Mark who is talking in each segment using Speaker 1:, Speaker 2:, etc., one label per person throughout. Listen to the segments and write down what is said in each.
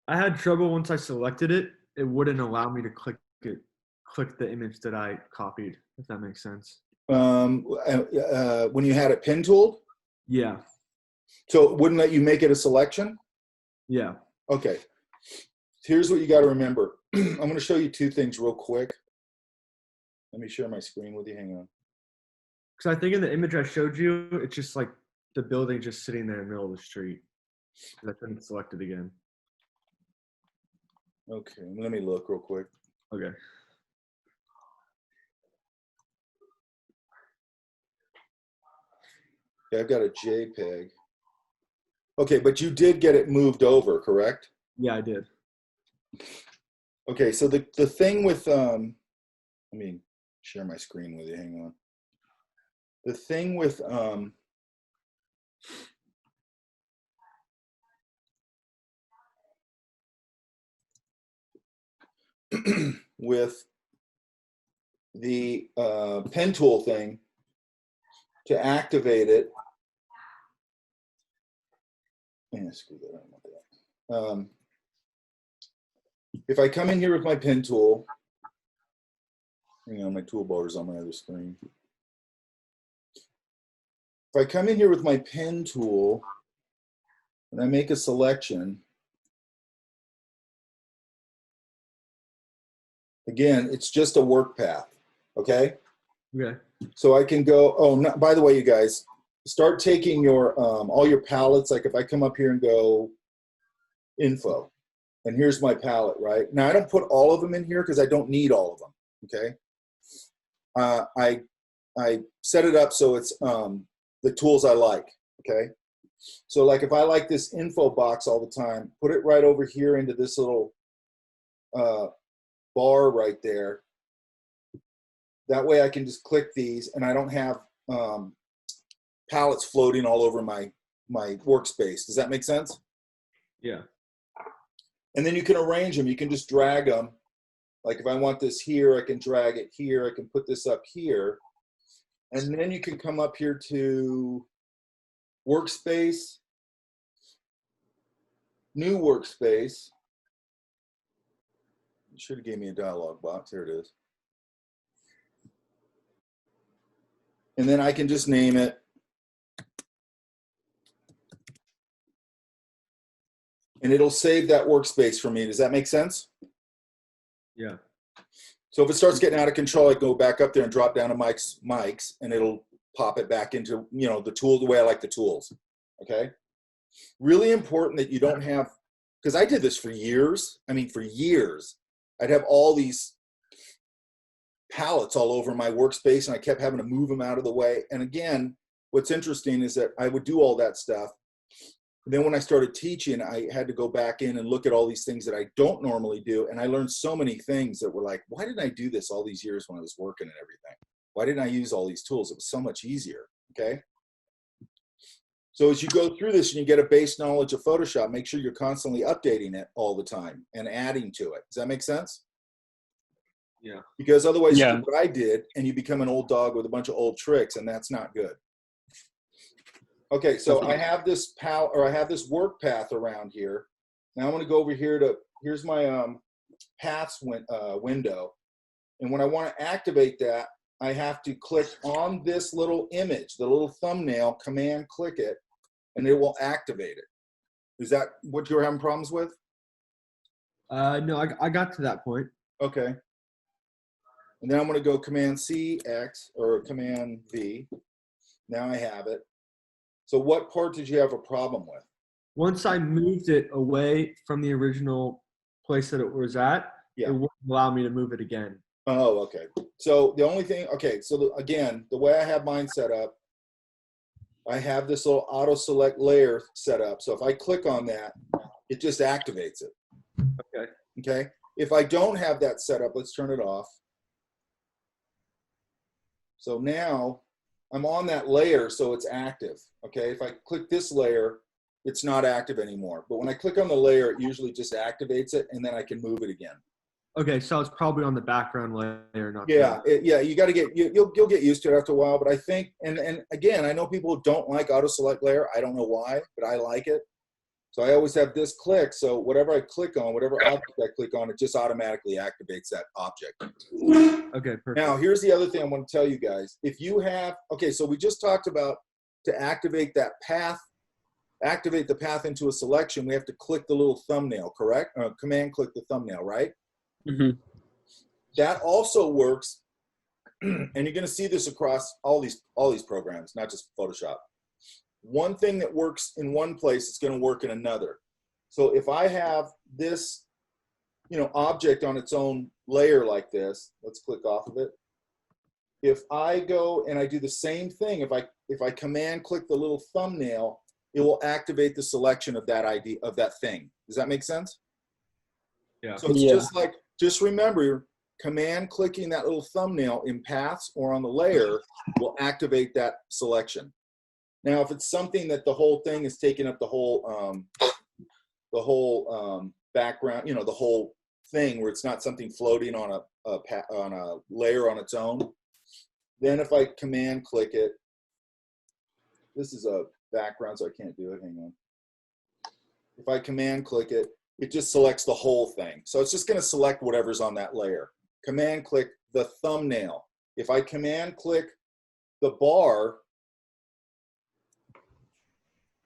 Speaker 1: I had trouble once I selected it. It wouldn't allow me to click the image that I copied, if that makes sense.
Speaker 2: When you had it pen tooled?
Speaker 1: Yeah.
Speaker 2: So it wouldn't let you make it a selection?
Speaker 1: Yeah.
Speaker 2: Okay. Here's what you got to remember. I'm going to show you two things real quick. Let me share my screen with you. Hang on.
Speaker 1: Because I think in the image I showed you, it's just like the building just sitting there in the middle of the street. I couldn't select it again.
Speaker 2: Okay, let me look real quick.
Speaker 1: Okay.
Speaker 2: Yeah, I've got a JPEG. Okay, but you did get it moved over, correct?
Speaker 1: Yeah, I did.
Speaker 2: Okay, so the thing with, let me share my screen with you, hang on. The thing with, with the pen tool thing, to activate it, screw that, I don't want that. If I come in here with my pen tool, hang on, my toolbar is on my other screen. If I come in here with my pen tool and I make a selection, again, it's just a work path, okay?
Speaker 1: Okay.
Speaker 2: So I can go, oh, no, by the way, you guys, start taking your, all your palettes, like if I come up here and go info, and here's my palette, right? Now I don't put all of them in here because I don't need all of them, okay? I set it up so it's the tools I like, okay? So like if I like this info box all the time, put it right over here into this little bar right there. That way I can just click these and I don't have palettes floating all over my workspace. Does that make sense?
Speaker 1: Yeah.
Speaker 2: And then you can arrange them. You can just drag them. Like if I want this here, I can drag it here. I can put this up here. And then you can come up here to workspace, new workspace. You should have gave me a dialog box. There it is. And then I can just name it. And it'll save that workspace for me. Does that make sense?
Speaker 1: Yeah.
Speaker 2: So if it starts getting out of control, I go back up there and drop down to Mike's, and it'll pop it back into, you know, the tool, the way I like the tools, okay? Really important that you don't have, because I did this for years. I mean, for years. I'd have all these palettes all over my workspace, and I kept having to move them out of the way. And again, what's interesting is that I would do all that stuff. And then when I started teaching, I had to go back in and look at all these things that I don't normally do. And I learned so many things that were like, why didn't I do this all these years when I was working and everything? Why didn't I use all these tools? It was so much easier, okay? So as you go through this and you get a base knowledge of Photoshop, make sure you're constantly updating it all the time and adding to it. Does that make sense?
Speaker 1: Yeah.
Speaker 2: Because otherwise you do what I did and you become an old dog with a bunch of old tricks, and that's not good. Okay, so I have this I have this work path around here. Now I'm going to go over here to, here's my paths window. And when I want to activate that, I have to click on this little image, the little thumbnail, command click it, and it will activate it. Is that what you're having problems with?
Speaker 1: No, I got to that point.
Speaker 2: Okay. And then I'm going to go command C, X, or command V. Now I have it. So what part did you have a problem with?
Speaker 1: Once I moved it away from the original place that it was at,
Speaker 2: yeah,
Speaker 1: it wouldn't allow me to move it again.
Speaker 2: Oh, okay. So the only thing, okay, so again, the way I have mine set up, I have this little auto select layer set up. So if I click on that, it just activates it.
Speaker 1: Okay.
Speaker 2: Okay. If I don't have that set up, let's turn it off. So now I'm on that layer, so it's active. Okay. If I click this layer, it's not active anymore. But when I click on the layer, it usually just activates it, and then I can move it again.
Speaker 1: Okay, so it's probably on the background layer, not.
Speaker 2: Yeah, yeah. You got to get you'll get used to it after a while. But I think, and again, I know people don't like auto select layer. I don't know why, but I like it. So I always have this click. So whatever I click on, whatever object I click on, it just automatically activates that object.
Speaker 1: Okay, perfect.
Speaker 2: Now, here's the other thing I want to tell you guys. If you have, okay, so we just talked about to activate that path, activate the path into a selection, we have to click the little thumbnail, correct? Command click the thumbnail, right?
Speaker 3: Mm-hmm.
Speaker 2: That also works, and you're going to see this across all these programs, not just Photoshop. One thing that works in one place is going to work in another. So if I have this, you know, object on its own layer like this, let's click off of it. If I go and I do the same thing, if I command click the little thumbnail, it will activate the selection of that ID of that thing. Does that make sense?
Speaker 1: Yeah.
Speaker 2: So it's just like, just remember, command clicking that little thumbnail in paths or on the layer will activate that selection. Now, if it's something that the whole thing is taking up the whole background, you know, the whole thing where it's not something floating on a layer on its own, then if I command click it, this is a background, so I can't do it. Hang on. If I command click it, it just selects the whole thing. So it's just going to select whatever's on that layer. Command click the thumbnail. If I command click the bar,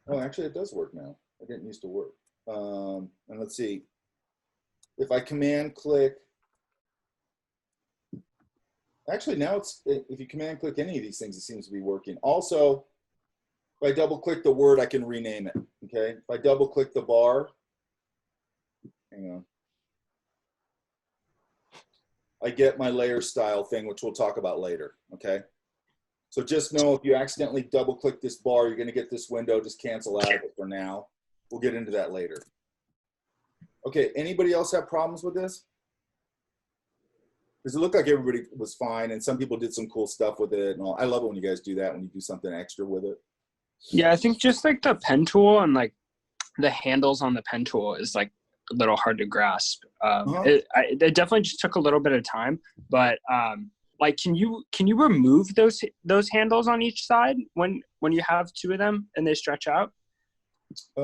Speaker 2: oh, actually it does work now. It didn't used to work. And let's see. If I command click, actually now it's, if you command click any of these things, it seems to be working. Also, if I double click the word, I can rename it, okay? If I double click the bar, hang on. I get my layer style thing, which we'll talk about later, okay? So just know if you accidentally double click this bar, you're gonna get this window, just cancel out of it for now. We'll get into that later. Okay, anybody else have problems with this? Because it looked like everybody was fine and some people did some cool stuff with it and all. I love it when you guys do that, when you do something extra with it.
Speaker 3: Yeah, I think just like the pen tool and like the handles on the pen tool is like a little hard to grasp. It definitely just took a little bit of time, but like, can you remove those handles on each side when you have two of them and they stretch out?
Speaker 2: I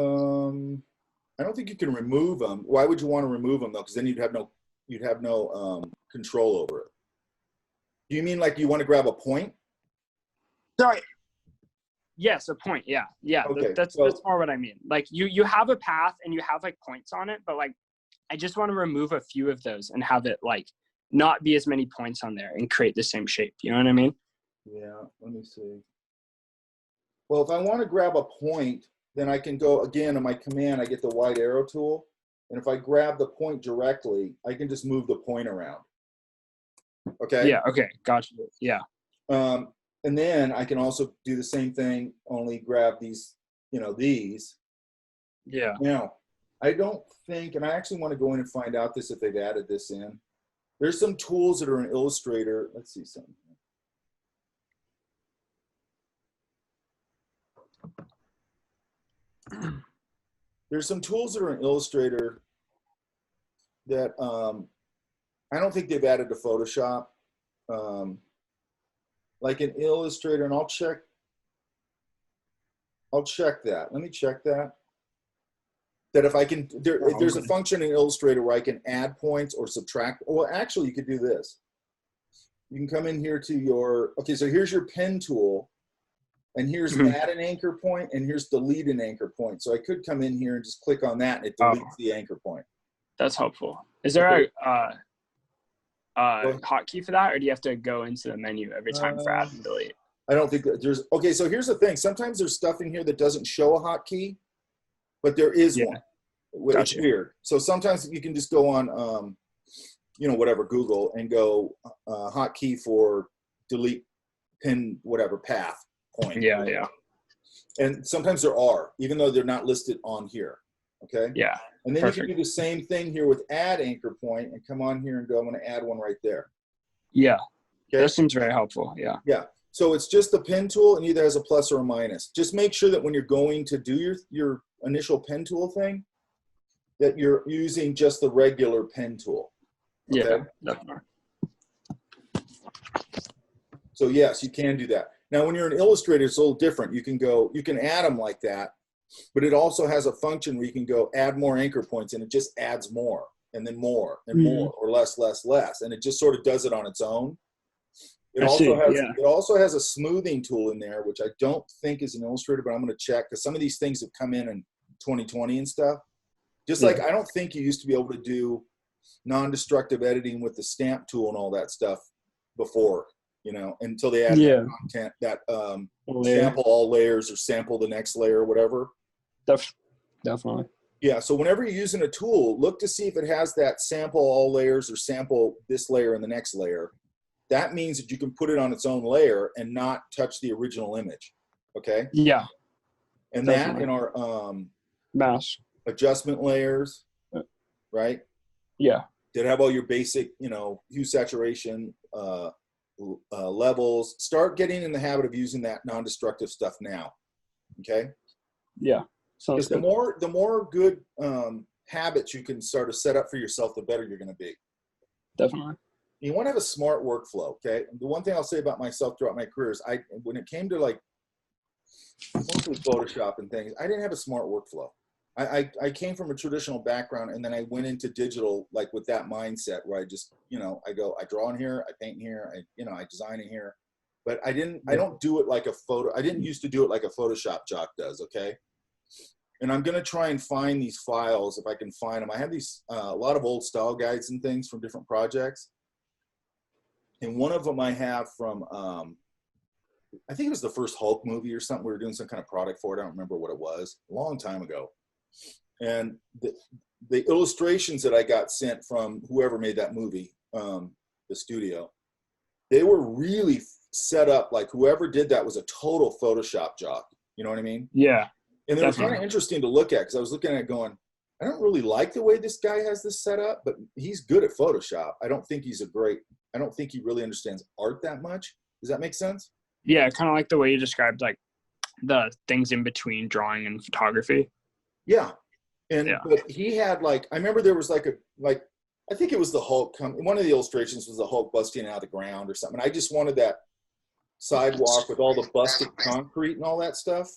Speaker 2: don't think you can remove them. Why would you want to remove them though? Because then you'd have no control over it. Do you mean like you want to grab a point?
Speaker 3: Sorry. Yes, a point. Yeah.
Speaker 2: Okay,
Speaker 3: That's more what I mean. Like you have a path and you have like points on it, but like I just want to remove a few of those and have it like not be as many points on there and create the same shape. You know what I mean?
Speaker 2: Yeah. Let me see. Well, if I want to grab a point, then I can go again on my command. I get the white arrow tool, and if I grab the point directly, I can just move the point around. Okay.
Speaker 3: Yeah. Okay. Gotcha. Yeah.
Speaker 2: And then I can also do the same thing, only grab these, you know, these.
Speaker 3: Yeah.
Speaker 2: Now, I don't think, and I actually want to go in and find out this if they've added this in. There's some tools that are in Illustrator. Let's see something. There's some tools that are in Illustrator that I don't think they've added to Photoshop. Like in Illustrator, and I'll check that. Let me check that. That if I can, there's a function in Illustrator where I can add points or subtract. Well, actually, you could do this. You can come in here to your, okay, so here's your pen tool, and here's add an anchor point, and here's delete an anchor point. So I could come in here and just click on that, and it deletes the anchor point.
Speaker 3: That's helpful. Is there a hotkey for that, or do you have to go into the menu every time for add and delete?
Speaker 2: I don't think that there's, okay, so here's the thing. Sometimes there's stuff in here that doesn't show a hotkey, but there is one. It's weird. So sometimes you can just go on, you know, whatever, Google, and go hotkey for delete pin, whatever, path point.
Speaker 3: Yeah, yeah.
Speaker 2: And sometimes there are, even though they're not listed on here. Okay?
Speaker 3: Yeah.
Speaker 2: And then
Speaker 3: perfect.
Speaker 2: you can do the same thing here with add anchor point and come on here and go, I'm going to add one right there.
Speaker 3: Yeah.
Speaker 2: Okay?
Speaker 3: That seems very helpful. Yeah.
Speaker 2: Yeah. So it's just the pen tool and either has a plus or a minus. Just make sure that when you're going to do your initial pen tool thing, that you're using just the regular pen tool. Okay?
Speaker 3: Yeah. Definitely.
Speaker 2: So yes, you can do that. Now, when you're in Illustrator, it's a little different. You can go, you can add them like that. But it also has a function where you can go add more anchor points, and it just adds more and then more and more, or less, and it just sort of does it on its own. It also has a smoothing tool in there, which I don't think is an Illustrator, but I'm going to check, because some of these things have come in 2020 and stuff. Just like I don't think you used to be able to do non-destructive editing with the stamp tool and all that stuff before, until they added that content, that sample all layers or sample the next layer or whatever.
Speaker 3: Definitely.
Speaker 2: Yeah, so whenever you're using a tool, look to see if it has that sample all layers or sample this layer and the next layer. That means that you can put it on its own layer and not touch the original image. Okay?
Speaker 3: Yeah.
Speaker 2: And definitely. That in our
Speaker 3: mask
Speaker 2: adjustment layers, right?
Speaker 3: Yeah.
Speaker 2: That have all your basic, hue saturation levels. Start getting in the habit of using that non-destructive stuff now. Okay?
Speaker 3: Yeah.
Speaker 2: Because the more good habits you can sort of set up for yourself, the better you're going to be.
Speaker 3: Definitely.
Speaker 2: You want to have a smart workflow, okay? The one thing I'll say about myself throughout my career is when it came to like mostly Photoshop and things, I didn't have a smart workflow. I came from a traditional background, and then I went into digital like with that mindset where I just, I draw in here, I paint in here, I design in here. But I don't do it like I didn't used to do it like a Photoshop jock does, okay? And I'm going to try and find these files if I can find them. I have these, a lot of old style guides and things from different projects. And one of them I have from, I think it was the first Hulk movie or something. We were doing some kind of product for it. I don't remember what it was, a long time ago. And the illustrations that I got sent from whoever made that movie, the studio, they were really set up like whoever did that was a total Photoshop jock. You know what I mean?
Speaker 3: Yeah.
Speaker 2: And they were kind of interesting to look at, because I was looking at it going, I don't really like the way this guy has this set up, but he's good at Photoshop. I don't think he really understands art that much. Does that make sense?
Speaker 3: Yeah, kind of like the way you described like the things in between drawing and photography.
Speaker 2: Yeah. But he had like, I remember there was I think it was the Hulk, one of the illustrations was the Hulk busting out of the ground or something. I just wanted that sidewalk with all the busted concrete and all that stuff.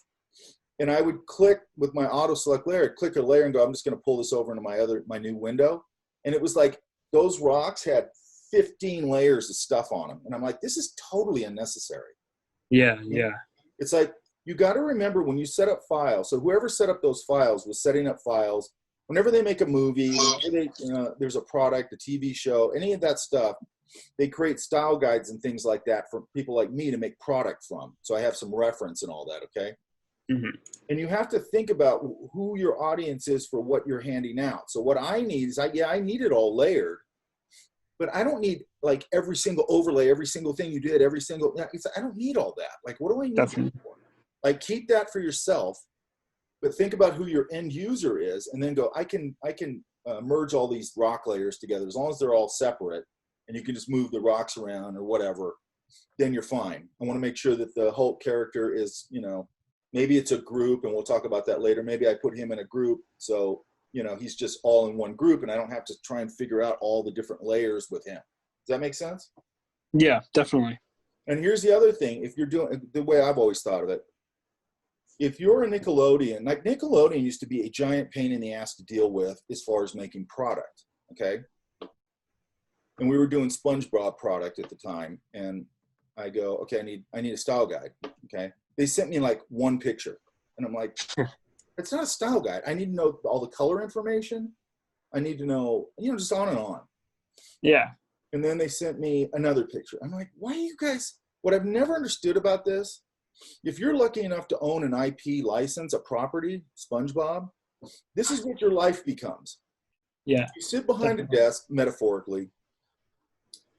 Speaker 2: And I would click with my auto select layer, I'd click a layer and go, I'm just going to pull this over into my new window. And it was like those rocks had 15 layers of stuff on them. And I'm like, this is totally unnecessary.
Speaker 3: Yeah.
Speaker 2: It's like, you got to remember when you set up files. So whoever set up those files was setting up files. Whenever they make a movie, there's a product, a TV show, any of that stuff, they create style guides and things like that for people like me to make product from. So I have some reference and all that, okay?
Speaker 3: Mm-hmm.
Speaker 2: And you have to think about who your audience is for what you're handing out. So what I need is, I need it all layered, but I don't need like every single overlay, every single thing you did, I don't need all that. Like, what do I need that for? Like, keep that for yourself, but think about who your end user is, and then go, I can merge all these rock layers together as long as they're all separate, and you can just move the rocks around or whatever, then you're fine. I want to make sure that the Hulk character is, maybe it's a group, and we'll talk about that later. Maybe I put him in a group, so he's just all in one group, and I don't have to try and figure out all the different layers with him. Does that make sense?
Speaker 3: Yeah, definitely.
Speaker 2: And here's the other thing: if you're doing the way I've always thought of it, if you're a Nickelodeon, like Nickelodeon used to be a giant pain in the ass to deal with as far as making product, okay? And we were doing SpongeBob product at the time, and I go, okay, I need a style guide, okay? They sent me like one picture, and I'm like, it's not a style guide. I need to know all the color information. I need to know, just on and on.
Speaker 3: Yeah.
Speaker 2: And then they sent me another picture. I'm like, why you guys, what I've never understood about this, if you're lucky enough to own an IP license, a property, SpongeBob, this is what your life becomes.
Speaker 3: Yeah.
Speaker 2: You sit behind a desk, metaphorically,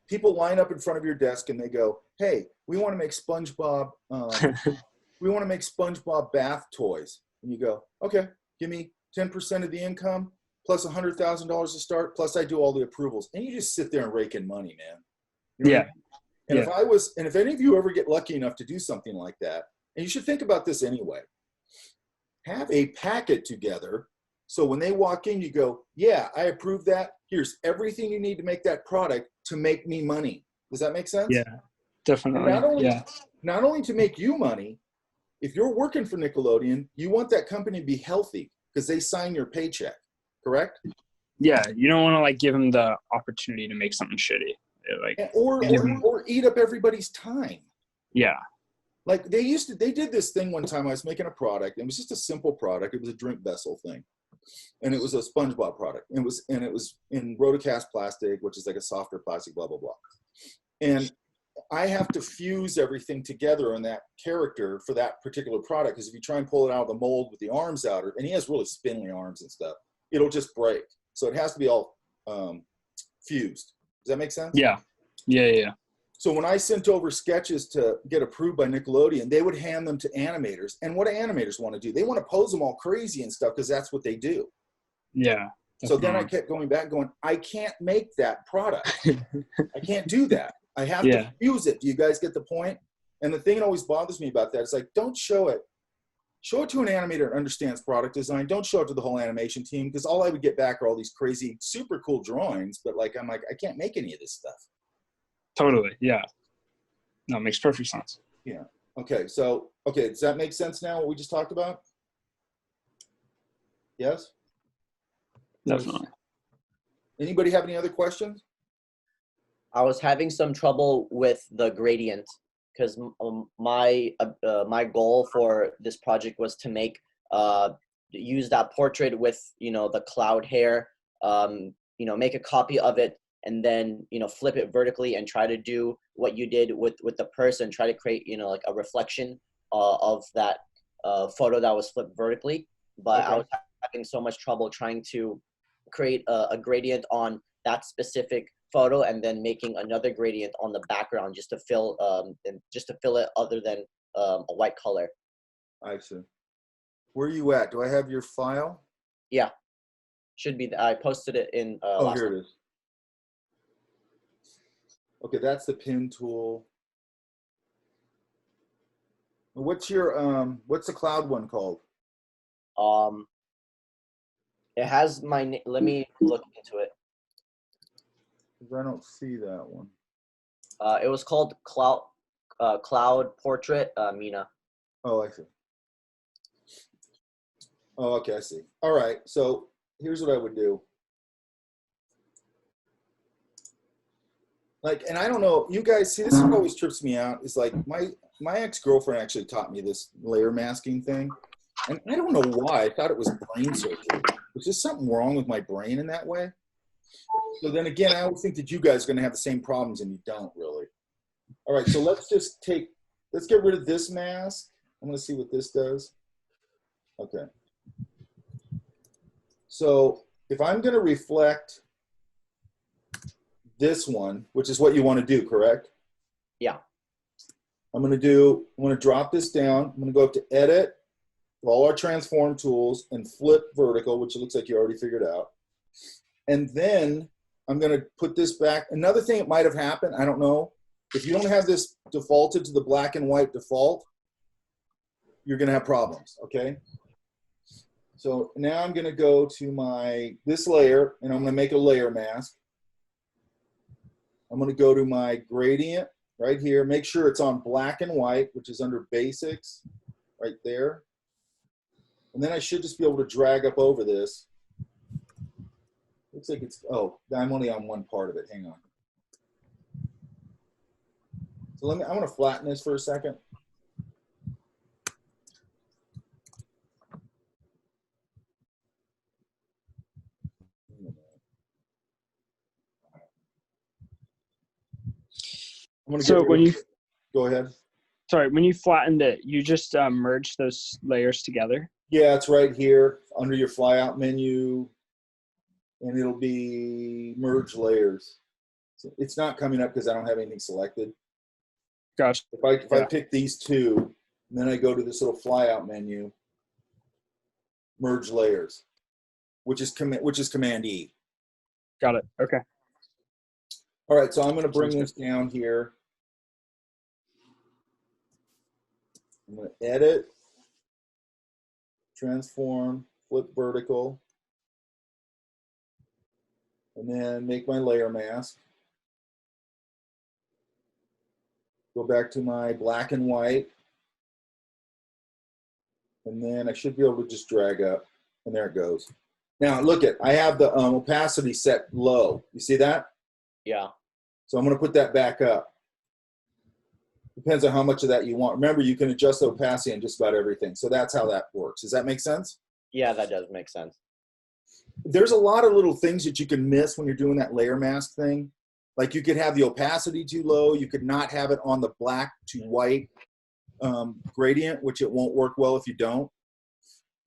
Speaker 2: people line up in front of your desk and they go, hey, we want to make SpongeBob, bath toys. And you go, okay, give me 10% of the income plus $100,000 to start, plus I do all the approvals. And you just sit there and rake in money, man.
Speaker 3: Yeah.
Speaker 2: And if any of you ever get lucky enough to do something like that, and you should think about this anyway, have a packet together. So when they walk in, you go, yeah, I approve that. Here's everything you need to make that product to make me money. Does that make sense?
Speaker 3: Yeah, definitely.
Speaker 2: Not only to make you money, if you're working for Nickelodeon, you want that company to be healthy because they sign your paycheck, correct?
Speaker 3: Yeah, you don't want to like give them the opportunity to make something shitty. Like,
Speaker 2: Or eat up everybody's time.
Speaker 3: yeah.
Speaker 2: Like they did this thing one time. I was making a product. It was just a simple product. It was a drink vessel thing. And it was a SpongeBob product. And it was in rotocast plastic, which is like a softer plastic, blah, blah, blah. And I have to fuse everything together in that character for that particular product. Because if you try and pull it out of the mold with the arms out, and he has really spindly arms and stuff, it'll just break. So it has to be all fused. Does that make sense?
Speaker 3: Yeah. Yeah.
Speaker 2: So when I sent over sketches to get approved by Nickelodeon, they would hand them to animators. And what do animators want to do? They want to pose them all crazy and stuff because that's what they do.
Speaker 3: Yeah.
Speaker 2: So then I kept going back going, I can't make that product. I can't do that. I have to fuse it. Do you guys get the point? And the thing that always bothers me about that is like, don't show it. Show it to an animator that understands product design. Don't show it to the whole animation team because all I would get back are all these crazy, super cool drawings. But like, I'm like, I can't make any of this stuff.
Speaker 3: Totally. Yeah. No, it makes perfect sense.
Speaker 2: Yeah. Okay. So, does that make sense now, what we just talked about? Yes?
Speaker 3: Definitely.
Speaker 2: Anybody have any other questions?
Speaker 4: I was having some trouble with the gradient because my goal for this project was to use that portrait with, the cloud hair, make a copy of it and then, flip it vertically and try to do what you did with the person, try to create, like a reflection of that photo that was flipped vertically. But I was having so much trouble trying to create a gradient on that specific photo and then making another gradient on the background just to fill it other than a white color.
Speaker 2: I see. Where are you at? Do I have your file?
Speaker 4: Yeah, should be. I posted it in.
Speaker 2: Here it is. Okay, that's the pen tool. What's the cloud one called?
Speaker 4: It has my. Let me look into it.
Speaker 2: Because I don't see that one.
Speaker 4: It was called Cloud Portrait, Mina.
Speaker 2: Oh, I see. Oh, okay, I see. All right, so here's what I would do. Like, and I don't know, you guys see, this is what always trips me out. Is like my ex-girlfriend actually taught me this layer masking thing, and I don't know why. I thought it was brain surgery. Was there something wrong with my brain in that way? So then again, I always think that you guys are going to have the same problems, and you don't really. All right, so let's get rid of this mask. I'm going to see what this does. Okay. So if I'm going to reflect this one, which is what you want to do, correct?
Speaker 4: Yeah.
Speaker 2: I'm going to drop this down. I'm going to go up to Edit, all our transform tools, and flip vertical, which it looks like you already figured out. And then I'm going to put this back. Another thing that might have happened, I don't know, if you don't have this defaulted to the black and white default, you're going to have problems, okay? So now I'm going to go to this layer, and I'm going to make a layer mask. I'm going to go to my gradient right here. Make sure it's on black and white, which is under basics right there. And then I should just be able to drag up over this. Looks like I'm only on one part of it. Hang on. So I want to flatten this for a second. Go ahead.
Speaker 3: Sorry, when you flattened it, you just merged those layers together?
Speaker 2: Yeah, it's right here under your flyout menu, and it'll be merge layers. So it's not coming up because I don't have anything selected.
Speaker 3: Gotcha.
Speaker 2: If I pick these two, and then I go to this little flyout menu, merge layers, which is Command E.
Speaker 3: Got it. Okay.
Speaker 2: All right, so I'm going to bring this down here. I'm going to edit, transform, flip vertical, and then make my layer mask. Go back to my black and white. And then I should be able to just drag up, and there it goes. Now look at, I have the opacity set low. You see that?
Speaker 4: Yeah.
Speaker 2: So I'm going to put that back up. Depends on how much of that you want. Remember, you can adjust the opacity on just about everything. So that's how that works. Does that make sense?
Speaker 4: Yeah, that does make sense.
Speaker 2: There's a lot of little things that you can miss when you're doing that layer mask thing. Like you could have the opacity too low. You could not have it on the black to white gradient, which it won't work well if you don't,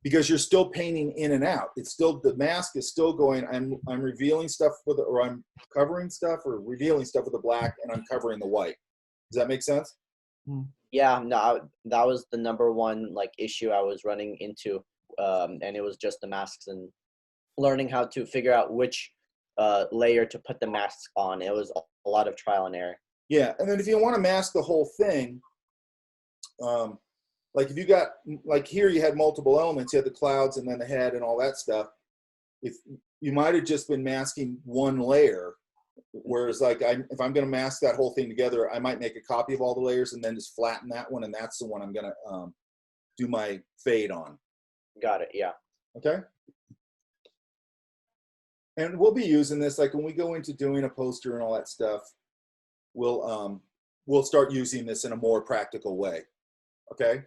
Speaker 2: because you're still painting in and out. It's still, the mask is still going, I'm revealing stuff with the, or I'm covering stuff or revealing stuff with the black, and I'm covering the white. Does that make sense?
Speaker 4: Yeah, no, that was the number one like issue I was running into, and it was just the masks and learning how to figure out which layer to put the masks on. It was a lot of trial and error. Yeah,
Speaker 2: and then if you want to mask the whole thing, like if you got, like here you had multiple elements, you had the clouds and then the head and all that stuff. If you might have just been masking one layer, whereas like if I'm going to mask that whole thing together, I might make a copy of all the layers and then just flatten that one, and that's the one I'm going to do my fade on.
Speaker 4: Got it. Yeah.
Speaker 2: Okay. And we'll be using this, like when we go into doing a poster and all that stuff, we'll start using this in a more practical way. Okay.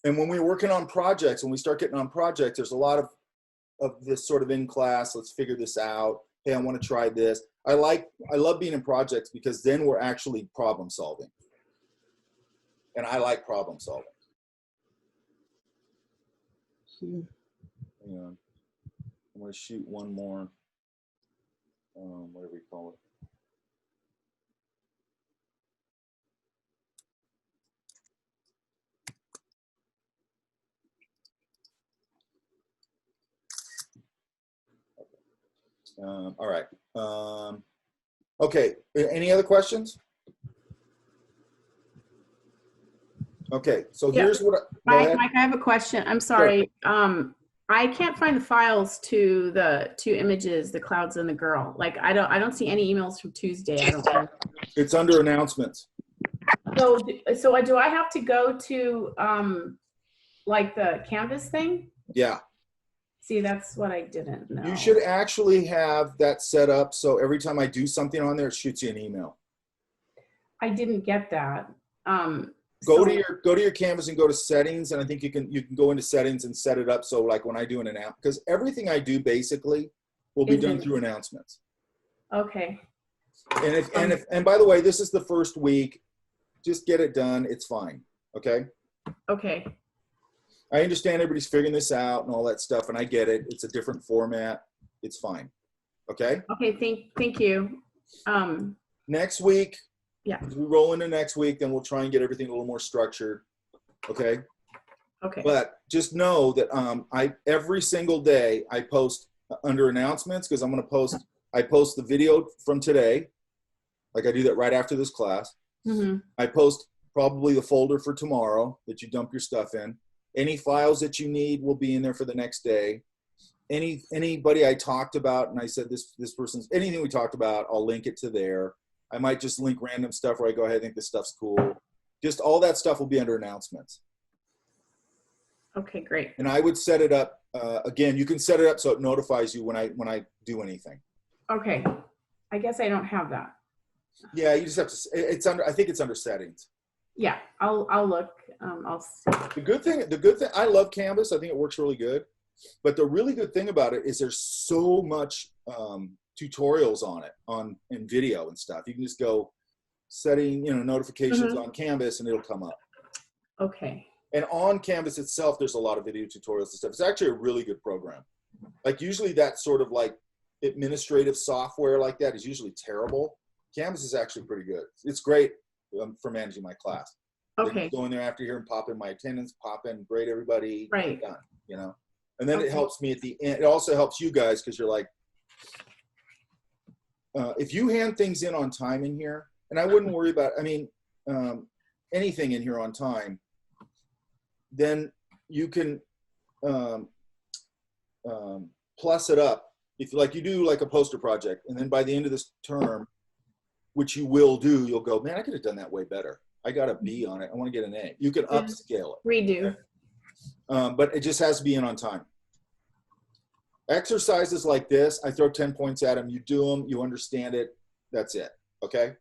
Speaker 2: And when we're working on projects, when we start getting on projects, there's a lot of this sort of in class, let's figure this out. Hey, I want to try this. I love being in projects because then we're actually problem solving. And I like problem solving. Yeah. I'm going to shoot one more, whatever you call it. All right. Okay. Any other questions? Okay. So
Speaker 5: Yeah.
Speaker 2: here's what.
Speaker 5: Mike, I have a question. I'm sorry. Sure. I can't find the files to the two images, the clouds and the girl. Like I don't see any emails from Tuesday. I don't know.
Speaker 2: It's under announcements.
Speaker 5: So do I have to go to like the Canvas thing?
Speaker 2: Yeah.
Speaker 5: See, that's what I didn't know.
Speaker 2: You should actually have that set up so every time I do something on there, it shoots you an email.
Speaker 5: I didn't get that.
Speaker 2: Go to your Canvas and go to settings, and I think you can go into settings and set it up so like when I do an announcement, because everything I do basically will be done through announcements.
Speaker 5: Okay.
Speaker 2: And by the way, this is the first week. Just get it done. It's fine. Okay.
Speaker 5: Okay.
Speaker 2: I understand everybody's figuring this out and all that stuff, and I get it. It's a different format. It's fine. Okay.
Speaker 5: Okay. Thank you.
Speaker 2: Next week.
Speaker 5: Yeah.
Speaker 2: As we roll into next week, then we'll try and get everything a little more structured. Okay.
Speaker 5: Okay.
Speaker 2: But just know that every single day I post under announcements, because I post the video from today. Like I do that right after this class.
Speaker 5: Mm-hmm.
Speaker 2: I post probably the folder for tomorrow that you dump your stuff in. Any files that you need will be in there for the next day. Anybody I talked about, and I said this person's, anything we talked about, I'll link it to there. I might just link random stuff where I go, hey, I think this stuff's cool. Just all that stuff will be under announcements.
Speaker 5: Okay, great.
Speaker 2: And I would set it up, again, you can set it up so it notifies you when I do anything.
Speaker 5: Okay. I guess I don't have that.
Speaker 2: Yeah, you just have to, I think it's under settings.
Speaker 5: Yeah, I'll look. I'll see.
Speaker 2: The good thing, I love Canvas. I think it works really good. But the really good thing about it is there's so much tutorials on it, in video and stuff. You can just go setting, notifications on Canvas and it'll come up.
Speaker 5: Okay.
Speaker 2: And on Canvas itself, there's a lot of video tutorials and stuff. It's actually a really good program. Like usually that sort of like administrative software like that is usually terrible. Canvas is actually pretty good. It's great for managing my class.
Speaker 5: Okay.
Speaker 2: Go in there after here and pop in my attendance, pop in, grade everybody.
Speaker 5: Right.
Speaker 2: Done, And then it helps me at the end. It also helps you guys because you're like, if you hand things in on time in here, and I wouldn't worry about, anything in here on time, then you can plus it up. If like you do like a poster project, and then by the end of this term, which you will do, you'll go, man, I could have done that way better. I got a B on it. I want to get an A. You can upscale it.
Speaker 5: Redo.
Speaker 2: But it just has to be in on time. Exercises like this, I throw 10 points at them. You do them, you understand it. That's it. Okay?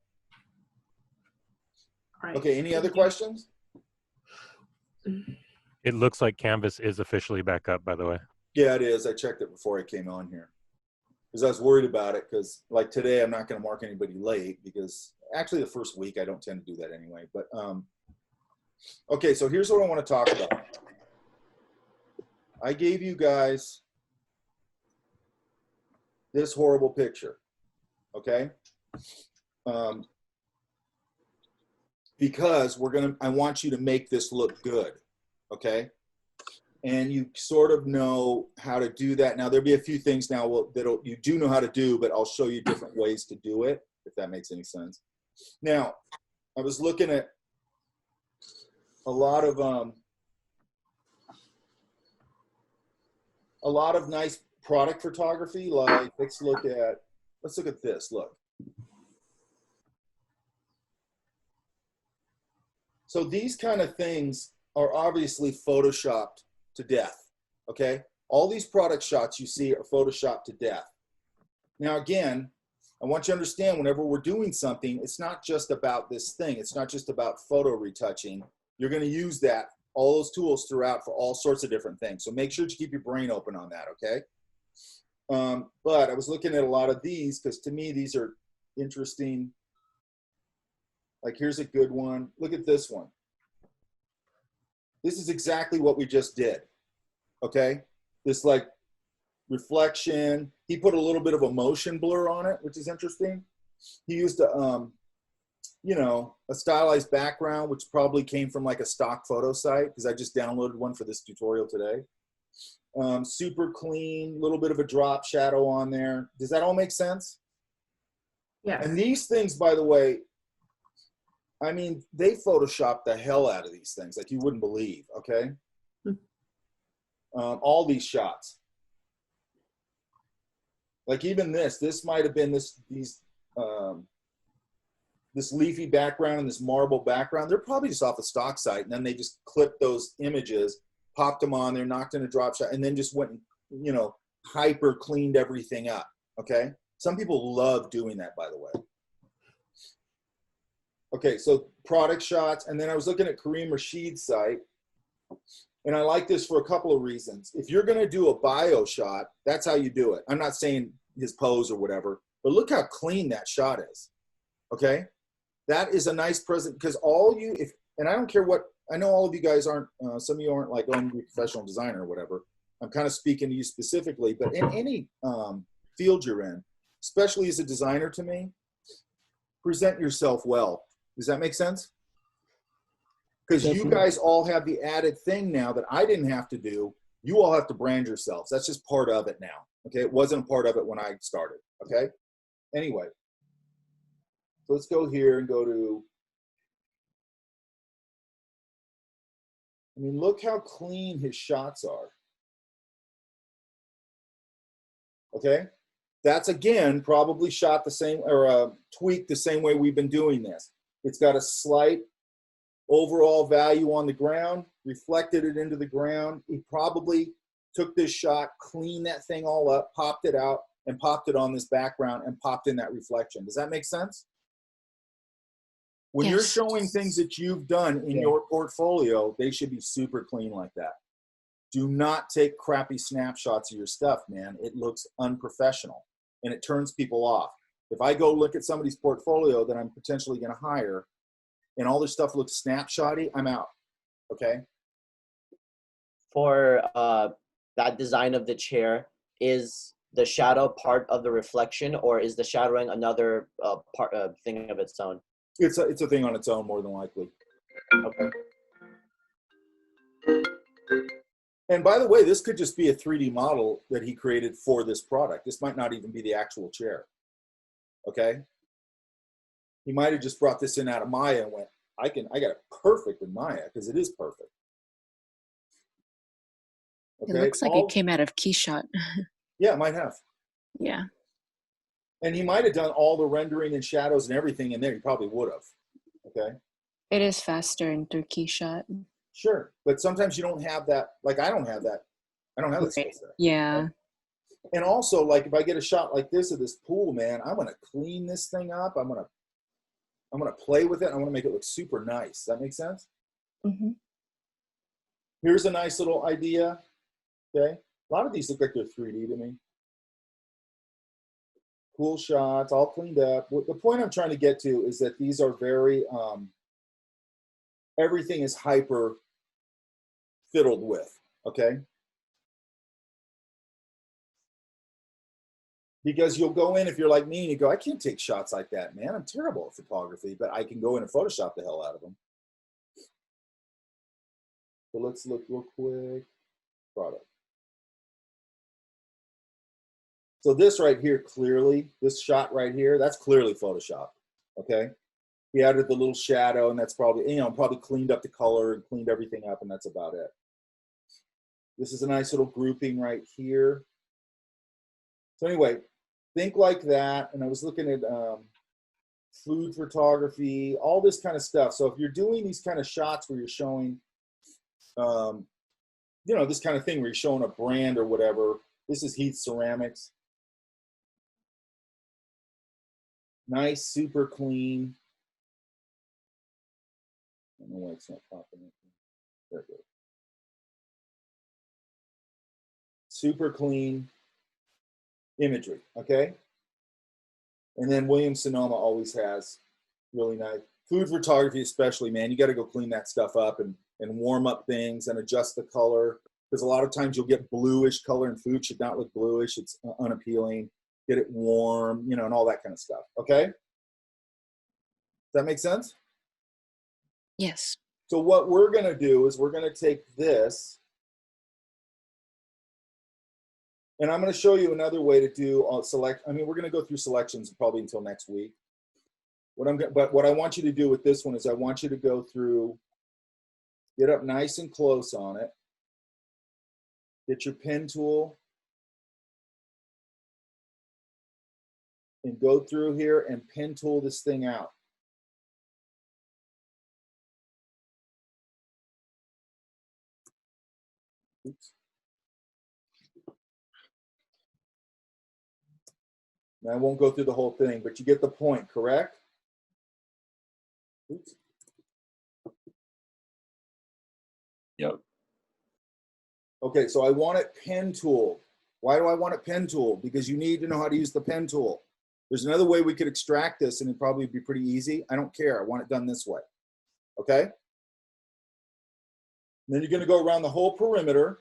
Speaker 5: Right.
Speaker 2: Okay, any other questions?
Speaker 6: It looks like Canvas is officially back up, by the way.
Speaker 2: Yeah, it is. I checked it before I came on here. Because I was worried about it, because like today I'm not going to mark anybody late, because actually the first week I don't tend to do that anyway. But okay, so here's what I want to talk about. I gave you guys this horrible picture, okay? Because I want you to make this look good, okay? And you sort of know how to do that. Now, there'll be a few things now that you do know how to do, but I'll show you different ways to do it, if that makes any sense. Now, I was looking at a lot of nice product photography. Like, let's look at this. Look. So these kind of things are obviously photoshopped to death, okay? All these product shots you see are photoshopped to death. Now, again, I want you to understand, whenever we're doing something, it's not just about this thing. It's not just about photo retouching. You're going to use all those tools throughout for all sorts of different things. So make sure to keep your brain open on that, okay? But I was looking at a lot of these, because to me, these are interesting. Like, here's a good one. Look at this one. This is exactly what we just did, okay? This like reflection. He put a little bit of a motion blur on it, which is interesting. He used a stylized background, which probably came from like a stock photo site, because I just downloaded one for this tutorial today. Super clean, little bit of a drop shadow on there. Does that all make sense?
Speaker 5: Yes.
Speaker 2: And these things, by the way, I mean, they Photoshopped the hell out of these things, like you wouldn't believe, okay? All these shots. Like even this might have been this leafy background and this marble background. They're probably just off a stock site, and then they just clipped those images, popped them on there, knocked in a drop shot, and then just went and, hyper cleaned everything up, okay? Some people love doing that, by the way. Okay, so product shots, and then I was looking at Kareem Rashid's site, and I like this for a couple of reasons. If you're gonna do a bio shot, that's how you do it. I'm not saying his pose or whatever, but look how clean that shot is, okay? That is a nice present, because and I don't care what, I know all of you guys aren't, some of you aren't like, oh, I'm a professional designer or whatever. I'm kind of speaking to you specifically, but in any field you're in, especially as a designer to me, present yourself well. Does that make sense? Because you guys all have the added thing now that I didn't have to do. You all have to brand yourselves. That's just part of it now. Okay, it wasn't a part of it when I started. Okay, anyway, so let's go here and go to. I mean, look how clean his shots are. Okay, that's again probably shot the same or tweaked the same way we've been doing this. It's got a slight overall value on the ground, reflected it into the ground. He probably took this shot, cleaned that thing all up, popped it out, and popped it on this background and popped in that reflection. Does that make sense? When you're showing things that you've done in your portfolio, they should be super clean like that. Do not take crappy snapshots of your stuff, man. It looks unprofessional, and it turns people off. If I go look at somebody's portfolio that I'm potentially going to hire, and all their stuff looks snapshotty, I'm out. Okay.
Speaker 4: For that design of the chair, is the shadow part of the reflection, or is the shadowing another thing of its own?
Speaker 2: It's a thing on its own, more than likely.
Speaker 4: Okay.
Speaker 2: And by the way, this could just be a 3D model that he created for this product. This might not even be the actual chair. Okay. He might have just brought this in out of Maya and went, I got it perfect in Maya, because it is perfect.
Speaker 7: Okay. It looks like it came out of Keyshot.
Speaker 2: Yeah, it might have.
Speaker 7: Yeah.
Speaker 2: And he might have done all the rendering and shadows and everything in there. He probably would have. Okay.
Speaker 7: It is faster in through Keyshot.
Speaker 2: Sure, but sometimes you don't have that. Like I don't have that. I don't have that space there.
Speaker 7: Yeah.
Speaker 2: And also, like if I get a shot like this of this pool, man, I'm gonna clean this thing up. I'm gonna play with it. I want to make it look super nice. Does that make sense?
Speaker 7: Mm-hmm.
Speaker 2: Here's a nice little idea. Okay, a lot of these look like they're 3D to me. Cool shots, all cleaned up. The point I'm trying to get to is that these are very, everything is hyper fiddled with, okay? Because you'll go in, if you're like me, and you go, I can't take shots like that, man. I'm terrible at photography, but I can go in and Photoshop the hell out of them. So let's look real quick. Product. So this right here, clearly, this shot right here, that's clearly Photoshop, okay? He added the little shadow, and that's probably, you know, probably cleaned up the color and cleaned everything up, and that's about it. This is a nice little grouping right here. So anyway, think like that. And I was looking at food photography, all this kind of stuff. So if you're doing these kind of shots where you're showing, you know, this kind of thing where you're showing a brand or whatever, this is Hue Ceramics. Nice, super clean. I don't know why it's not popping up. There it goes. Super clean imagery, okay? And then Williams-Sonoma always has really nice food photography, especially, man. You got to go clean that stuff up and warm up things and adjust the color, because a lot of times you'll get bluish color, and food should not look bluish. It's unappealing. Get it warm, you know, and all that kind of stuff, okay? Does that make sense?
Speaker 7: Yes.
Speaker 2: So what we're going to do is we're going to take this, and I'm going to show you another way to do select. I mean, we're going to go through selections probably until next week. But what I want you to do with this one is I want you to go through, get up nice and close on it, get your pen tool, and go through here and pen tool this thing out. Oops. Now I won't go through the whole thing, but you get the point, correct? Oops.
Speaker 3: Yep.
Speaker 2: Okay, so I want it pen tool. Why do I want it pen tool? Because you need to know how to use the pen tool. There's another way we could extract this, and it'd probably be pretty easy. I don't care. I want it done this way. Okay? And then you're going to go around the whole perimeter,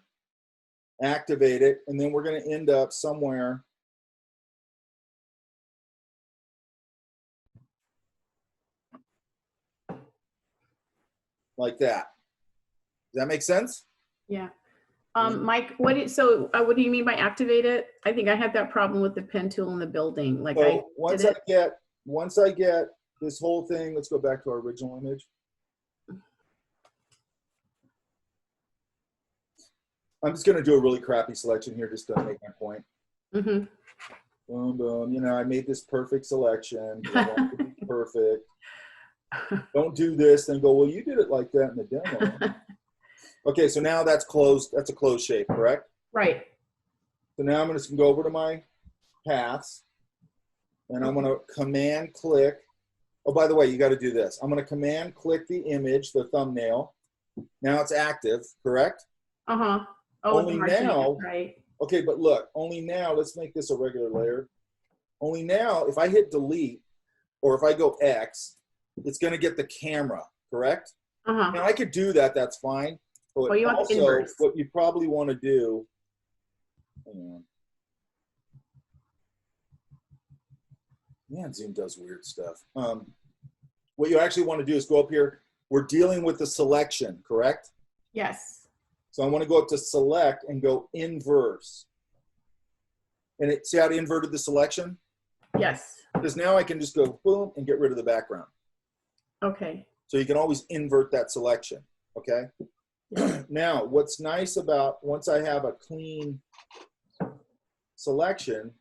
Speaker 2: activate it, and then we're going to end up somewhere like that. Does that make sense?
Speaker 5: Yeah. Mike, what do you mean by activate it? I think I had that problem with the pen tool in the building. Like,
Speaker 2: so once I get this whole thing, let's go back to our original image. I'm just going to do a really crappy selection here just to make my point.
Speaker 5: Mm-hmm.
Speaker 2: Boom, boom. You know, I made this perfect selection. I want it to be perfect. Don't do this, then go, well, you did it like that in the demo. Okay, so now that's closed. That's a closed shape, correct?
Speaker 5: Right.
Speaker 2: So now I'm just going to go over to my paths, and I'm going to command click. Oh, by the way, you got to do this. I'm going to command click the image, the thumbnail. Now it's active, correct?
Speaker 5: Uh-huh. Oh,
Speaker 2: only now,
Speaker 5: right.
Speaker 2: Okay, but look, only now, let's make this a regular layer. Only now, if I hit delete, or if I go X, it's going to get the camera, correct?
Speaker 5: Uh-huh.
Speaker 2: Now I could do that, that's fine. But
Speaker 5: you want the
Speaker 2: also,
Speaker 5: inverse.
Speaker 2: what you probably want to do, hang on. Man, Zoom does weird stuff. What you actually want to do is go up here. We're dealing with the selection, correct?
Speaker 5: Yes.
Speaker 2: So I want to go up to select and go inverse. And see how it inverted the selection?
Speaker 5: Yes.
Speaker 2: Because now I can just go boom and get rid of the background.
Speaker 5: Okay.
Speaker 2: So you can always invert that selection, okay? Yeah. Now, what's nice about once I have a clean selection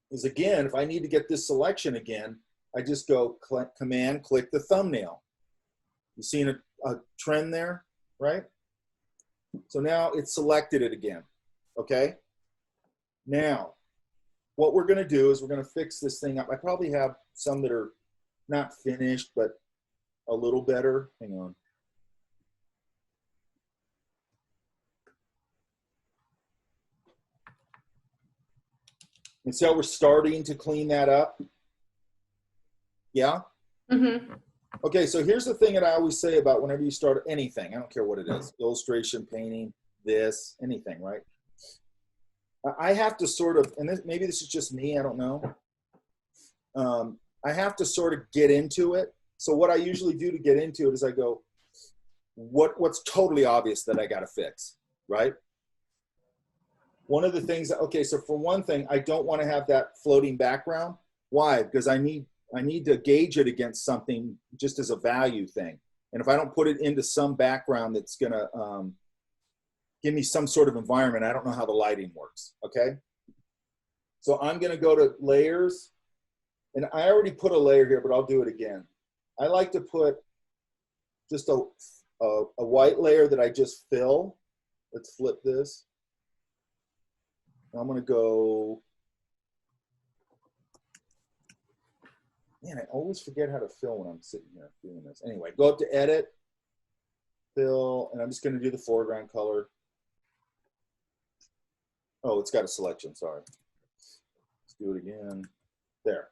Speaker 2: is, again, if I need to get this selection again, I just go command click the thumbnail. You seen a trend there, right? So now it's selected it again, okay? Now, what we're gonna do is we're gonna fix this thing up. I probably have some that are not finished, but a little better. Hang on. And so we're starting to clean that up. Yeah?
Speaker 5: Mm-hmm.
Speaker 2: Okay, so here's the thing that I always say about whenever you start anything, I don't care what it is, illustration, painting, this, anything, right? I have to sort of, and maybe this is just me, I don't know. I have to sort of get into it. So what I usually do to get into it is I go, what's totally obvious that I got to fix, right? One of the things, okay, so for one thing, I don't want to have that floating background. Why? Because I need to gauge it against something just as a value thing. And if I don't put it into some background that's going to give me some sort of environment, I don't know how the lighting works, okay? So I'm going to go to layers, and I already put a layer here, but I'll do it again. I like to put just a white layer that I just fill. Let's flip this. I'm going to go, man, I always forget how to fill when I'm sitting here doing this. Anyway, go up to edit, fill, and I'm just going to do the foreground color. Oh, it's got a selection, sorry. Let's do it again. There,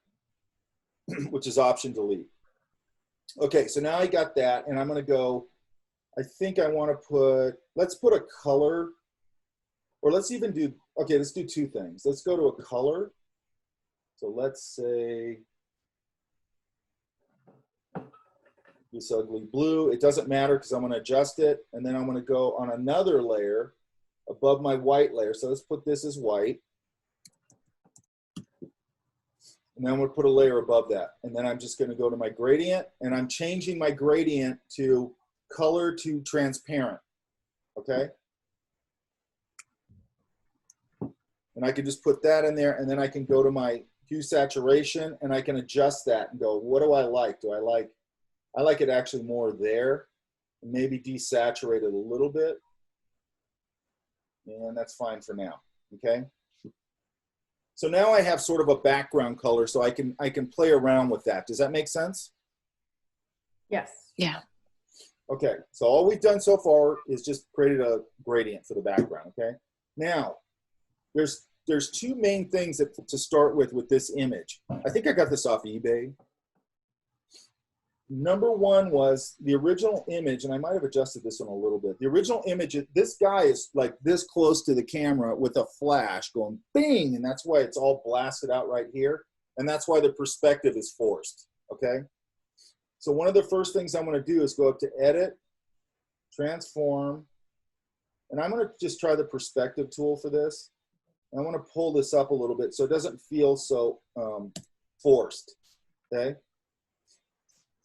Speaker 2: which is option delete. Okay, so now I got that, and I'm going to go, I think I want to put, let's put a color, or let's even do, okay, let's do two things. Let's go to a color. So let's say this ugly blue. It doesn't matter because I'm going to adjust it. And then I'm going to go on another layer above my white layer. So let's put this as white. And then I'm going to put a layer above that. And then I'm just going to go to my gradient. And I'm changing my gradient to color to transparent. Okay? And I can just put that in there, and then I can go to my hue saturation, and I can adjust that and go, what do I like? I like it actually more there, and maybe desaturate it a little bit. And that's fine for now, okay? So now I have sort of a background color, so I can play around with that. Does that make sense?
Speaker 5: Yes.
Speaker 7: Yeah.
Speaker 2: Okay, so all we've done so far is just created a gradient for the background, okay? Now, there's two main things to start with this image. I think I got this off eBay. Number one was the original image, and I might have adjusted this one a little bit. The original image, this guy is like this close to the camera with a flash going bing, and that's why it's all blasted out right here. And that's why the perspective is forced, okay? So one of the first things I'm gonna do is go up to Edit, Transform, and I'm gonna just try the perspective tool for this. I want to pull this up a little bit so it doesn't feel so forced, okay?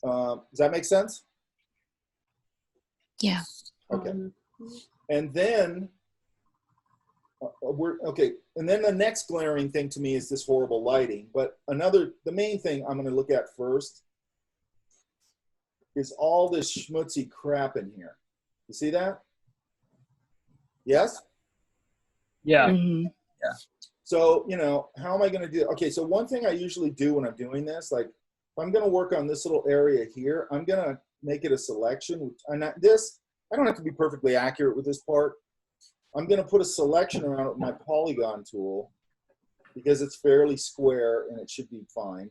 Speaker 2: Does that make sense?
Speaker 7: Yeah.
Speaker 2: Okay. And then, okay, and then the next glaring thing to me is this horrible lighting, but the main thing I'm going to look at first is all this schmutzy crap in here. You see that? Yes?
Speaker 3: Yeah.
Speaker 7: Mm-hmm.
Speaker 3: Yeah.
Speaker 2: So, you know, how am I going to do? Okay, so one thing I usually do when I'm doing this, like if I'm going to work on this little area here, I'm going to make it a selection. I don't have to be perfectly accurate with this part. I'm going to put a selection around it with my polygon tool because it's fairly square and it should be fine.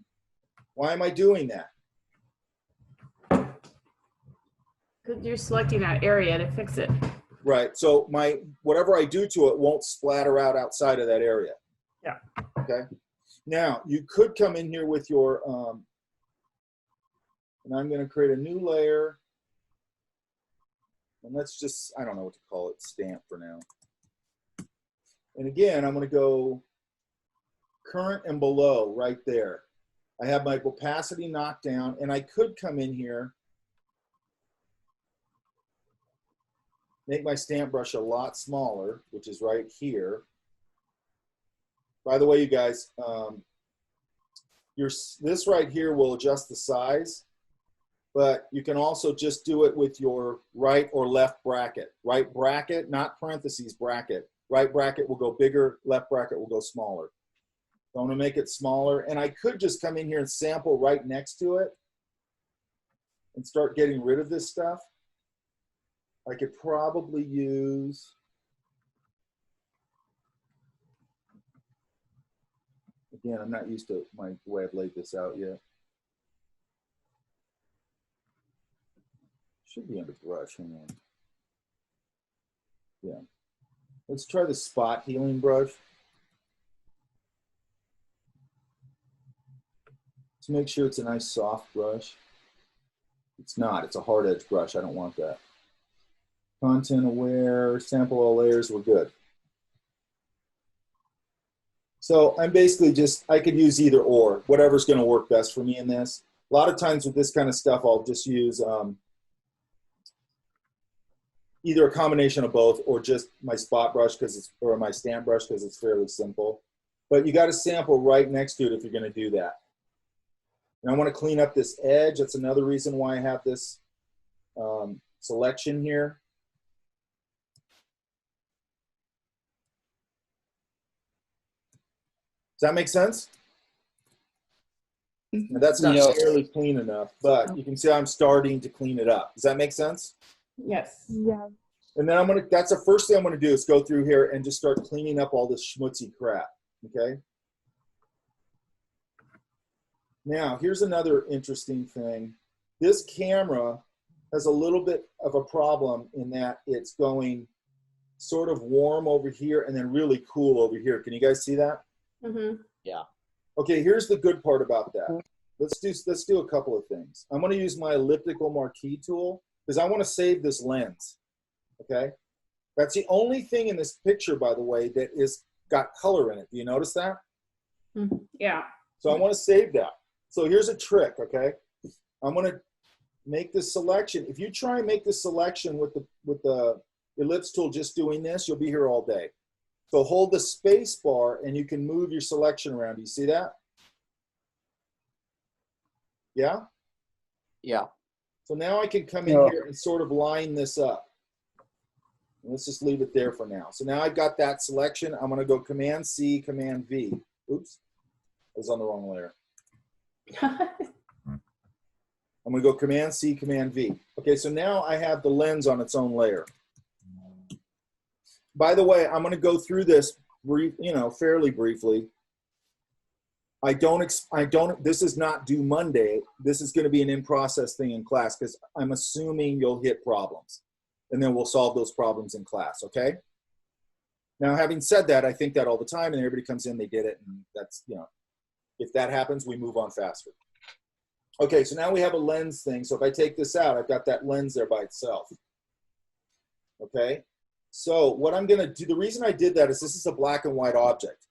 Speaker 2: Why am I doing that?
Speaker 5: Because you're selecting that area to fix it.
Speaker 2: Right, so whatever I do to it won't splatter out outside of that area.
Speaker 5: Yeah.
Speaker 2: Okay. Now, you could come in here with your, and I'm going to create a new layer. And let's just, I don't know what to call it, stamp for now. And again, I'm going to go current and below right there. I have my opacity knocked down, and I could come in here, make my stamp brush a lot smaller, which is right here. By the way, you guys, this right here will adjust the size, but you can also just do it with your right or left bracket. Right bracket, not parentheses, bracket. Right bracket will go bigger, left bracket will go smaller. So I'm gonna make it smaller, and I could just come in here and sample right next to it and start getting rid of this stuff. I could probably use, again, I'm not used to the way I've laid this out yet. Should be under brush, hang on. Yeah. Let's try the spot healing brush. To make sure it's a nice soft brush. It's not, it's a hard edge brush, I don't want that. Content aware, sample all layers, we're good. So I'm basically just, I could use either or, whatever's gonna work best for me in this. A lot of times with this kind of stuff, I'll just use either a combination of both or just my spot brush or my stamp brush because it's fairly simple. But you gotta sample right next to it if you're gonna do that. And I wanna clean up this edge. That's another reason why I have this selection here. Does that make sense? Now, that's not fairly clean enough, but you can see I'm starting to clean it up. Does that make sense?
Speaker 5: Yes.
Speaker 7: Yeah.
Speaker 2: And then that's the first thing I'm gonna do is go through here and just start cleaning up all this schmutzy crap, okay? Now, here's another interesting thing. This camera has a little bit of a problem in that it's going sort of warm over here and then really cool over here. Can you guys see that?
Speaker 5: Mm-hmm.
Speaker 4: Yeah.
Speaker 2: Okay, here's the good part about that. Let's do a couple of things. I'm gonna use my elliptical marquee tool because I wanna save this lens, okay? That's the only thing in this picture, by the way, that is got color in it. Do you notice that?
Speaker 5: Mm-hmm. Yeah.
Speaker 2: So I wanna save that. So here's a trick, okay? I'm gonna make this selection. If you try and make this selection with the ellipse tool just doing this, you'll be here all day. So hold the space bar and you can move your selection around. Do you see that? Yeah?
Speaker 4: Yeah.
Speaker 2: So now I can come in here and sort of line this up. And let's just leave it there for now. So now I've got that selection. I'm gonna go Command C, Command V. Oops, I was on the wrong layer. I'm gonna go Command C, Command V. Okay, so now I have the lens on its own layer. By the way, I'm gonna go through this fairly briefly. This is not due Monday. This is gonna be an in-process thing in class because I'm assuming you'll hit problems and then we'll solve those problems in class, okay? Now, having said that, I think that all the time and everybody comes in, they did it, and that's, if that happens, we move on faster. Okay, so now we have a lens thing. So if I take this out, I've got that lens there by itself. Okay, so what I'm gonna do, the reason I did that is this is a black and white object.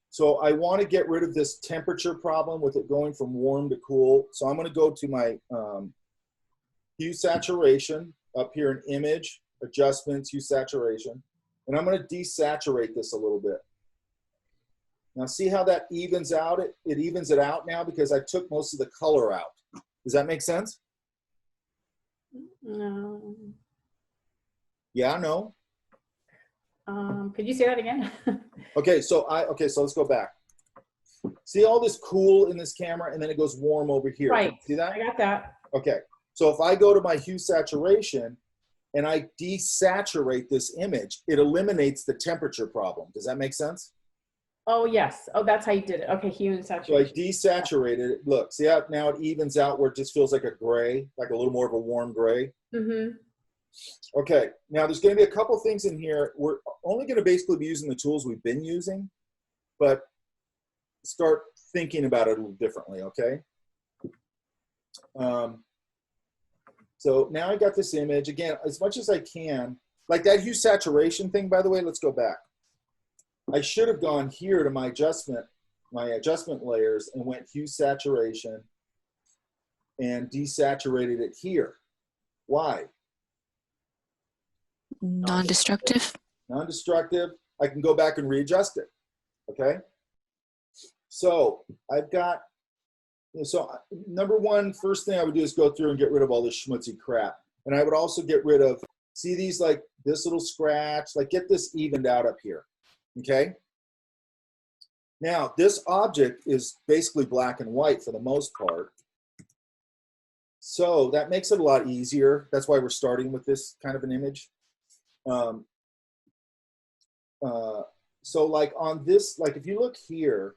Speaker 2: So I wanna get rid of this temperature problem with it going from warm to cool. So I'm gonna go to my Hue Saturation, up here in Image, Adjustments, Hue Saturation, and I'm gonna desaturate this a little bit. Now see how that evens out? It evens it out now because I took most of the color out. Does that make sense?
Speaker 5: No.
Speaker 2: Yeah, no?
Speaker 5: Could you say that again?
Speaker 2: Okay, so let's go back. See all this cool in this camera and then it goes warm over here.
Speaker 5: Right.
Speaker 2: See that?
Speaker 5: I got that.
Speaker 2: Okay, so if I go to my Hue Saturation and I desaturate this image, it eliminates the temperature problem. Does that make sense?
Speaker 5: Oh, yes. Oh, that's how you did it. Okay, hue and
Speaker 2: So I
Speaker 5: saturation.
Speaker 2: desaturated it. Look, see how now it evens out where it just feels like a gray, like a little more of a warm gray?
Speaker 5: Mm-hmm.
Speaker 2: Okay, now there's going to be a couple things in here. We're only going to basically be using the tools we've been using, but start thinking about it a little differently, okay? So now I got this image. Again, as much as I can, like that hue saturation thing, by the way, let's go back. I should have gone here to my adjustment layers and went hue saturation and desaturated it here. Why?
Speaker 7: Non-destructive.
Speaker 2: Non-destructive. I can go back and readjust it, okay? So I've got So number one, first thing I would do is go through and get rid of all this schmutzy crap. And I would also get rid of, see these, like this little scratch, like get this evened out up here, okay? Now, this object is basically black and white for the most part. So that makes it a lot easier. That's why we're starting with this kind of an image. So like on this, like if you look here,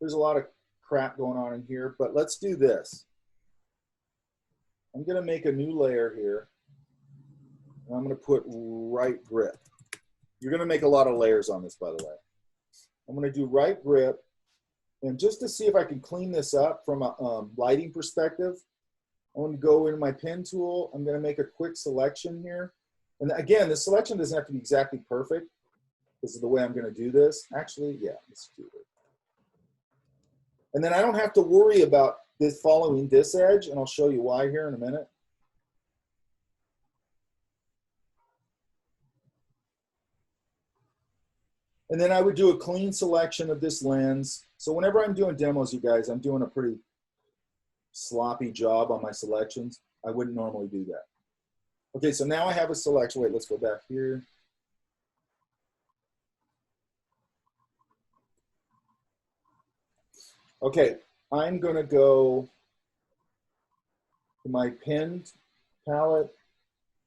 Speaker 2: there's a lot of crap going on in here, but let's do this. I'm gonna make a new layer here. And I'm gonna put right grip. You're gonna make a lot of layers on this, by the way. I'm gonna do right grip. And just to see if I can clean this up from a lighting perspective, I'm gonna go into my pen tool. I'm gonna make a quick selection here. And again, the selection doesn't have to be exactly perfect. This is the way I'm gonna do this. Actually, yeah, let's do it. And then I don't have to worry about this following this edge, and I'll show you why here in a minute. And then I would do a clean selection of this lens. So whenever I'm doing demos, you guys, I'm doing a pretty sloppy job on my selections. I wouldn't normally do that. Okay, so now I have a selection. Wait, let's go back here. Okay, I'm gonna go to my pinned palette.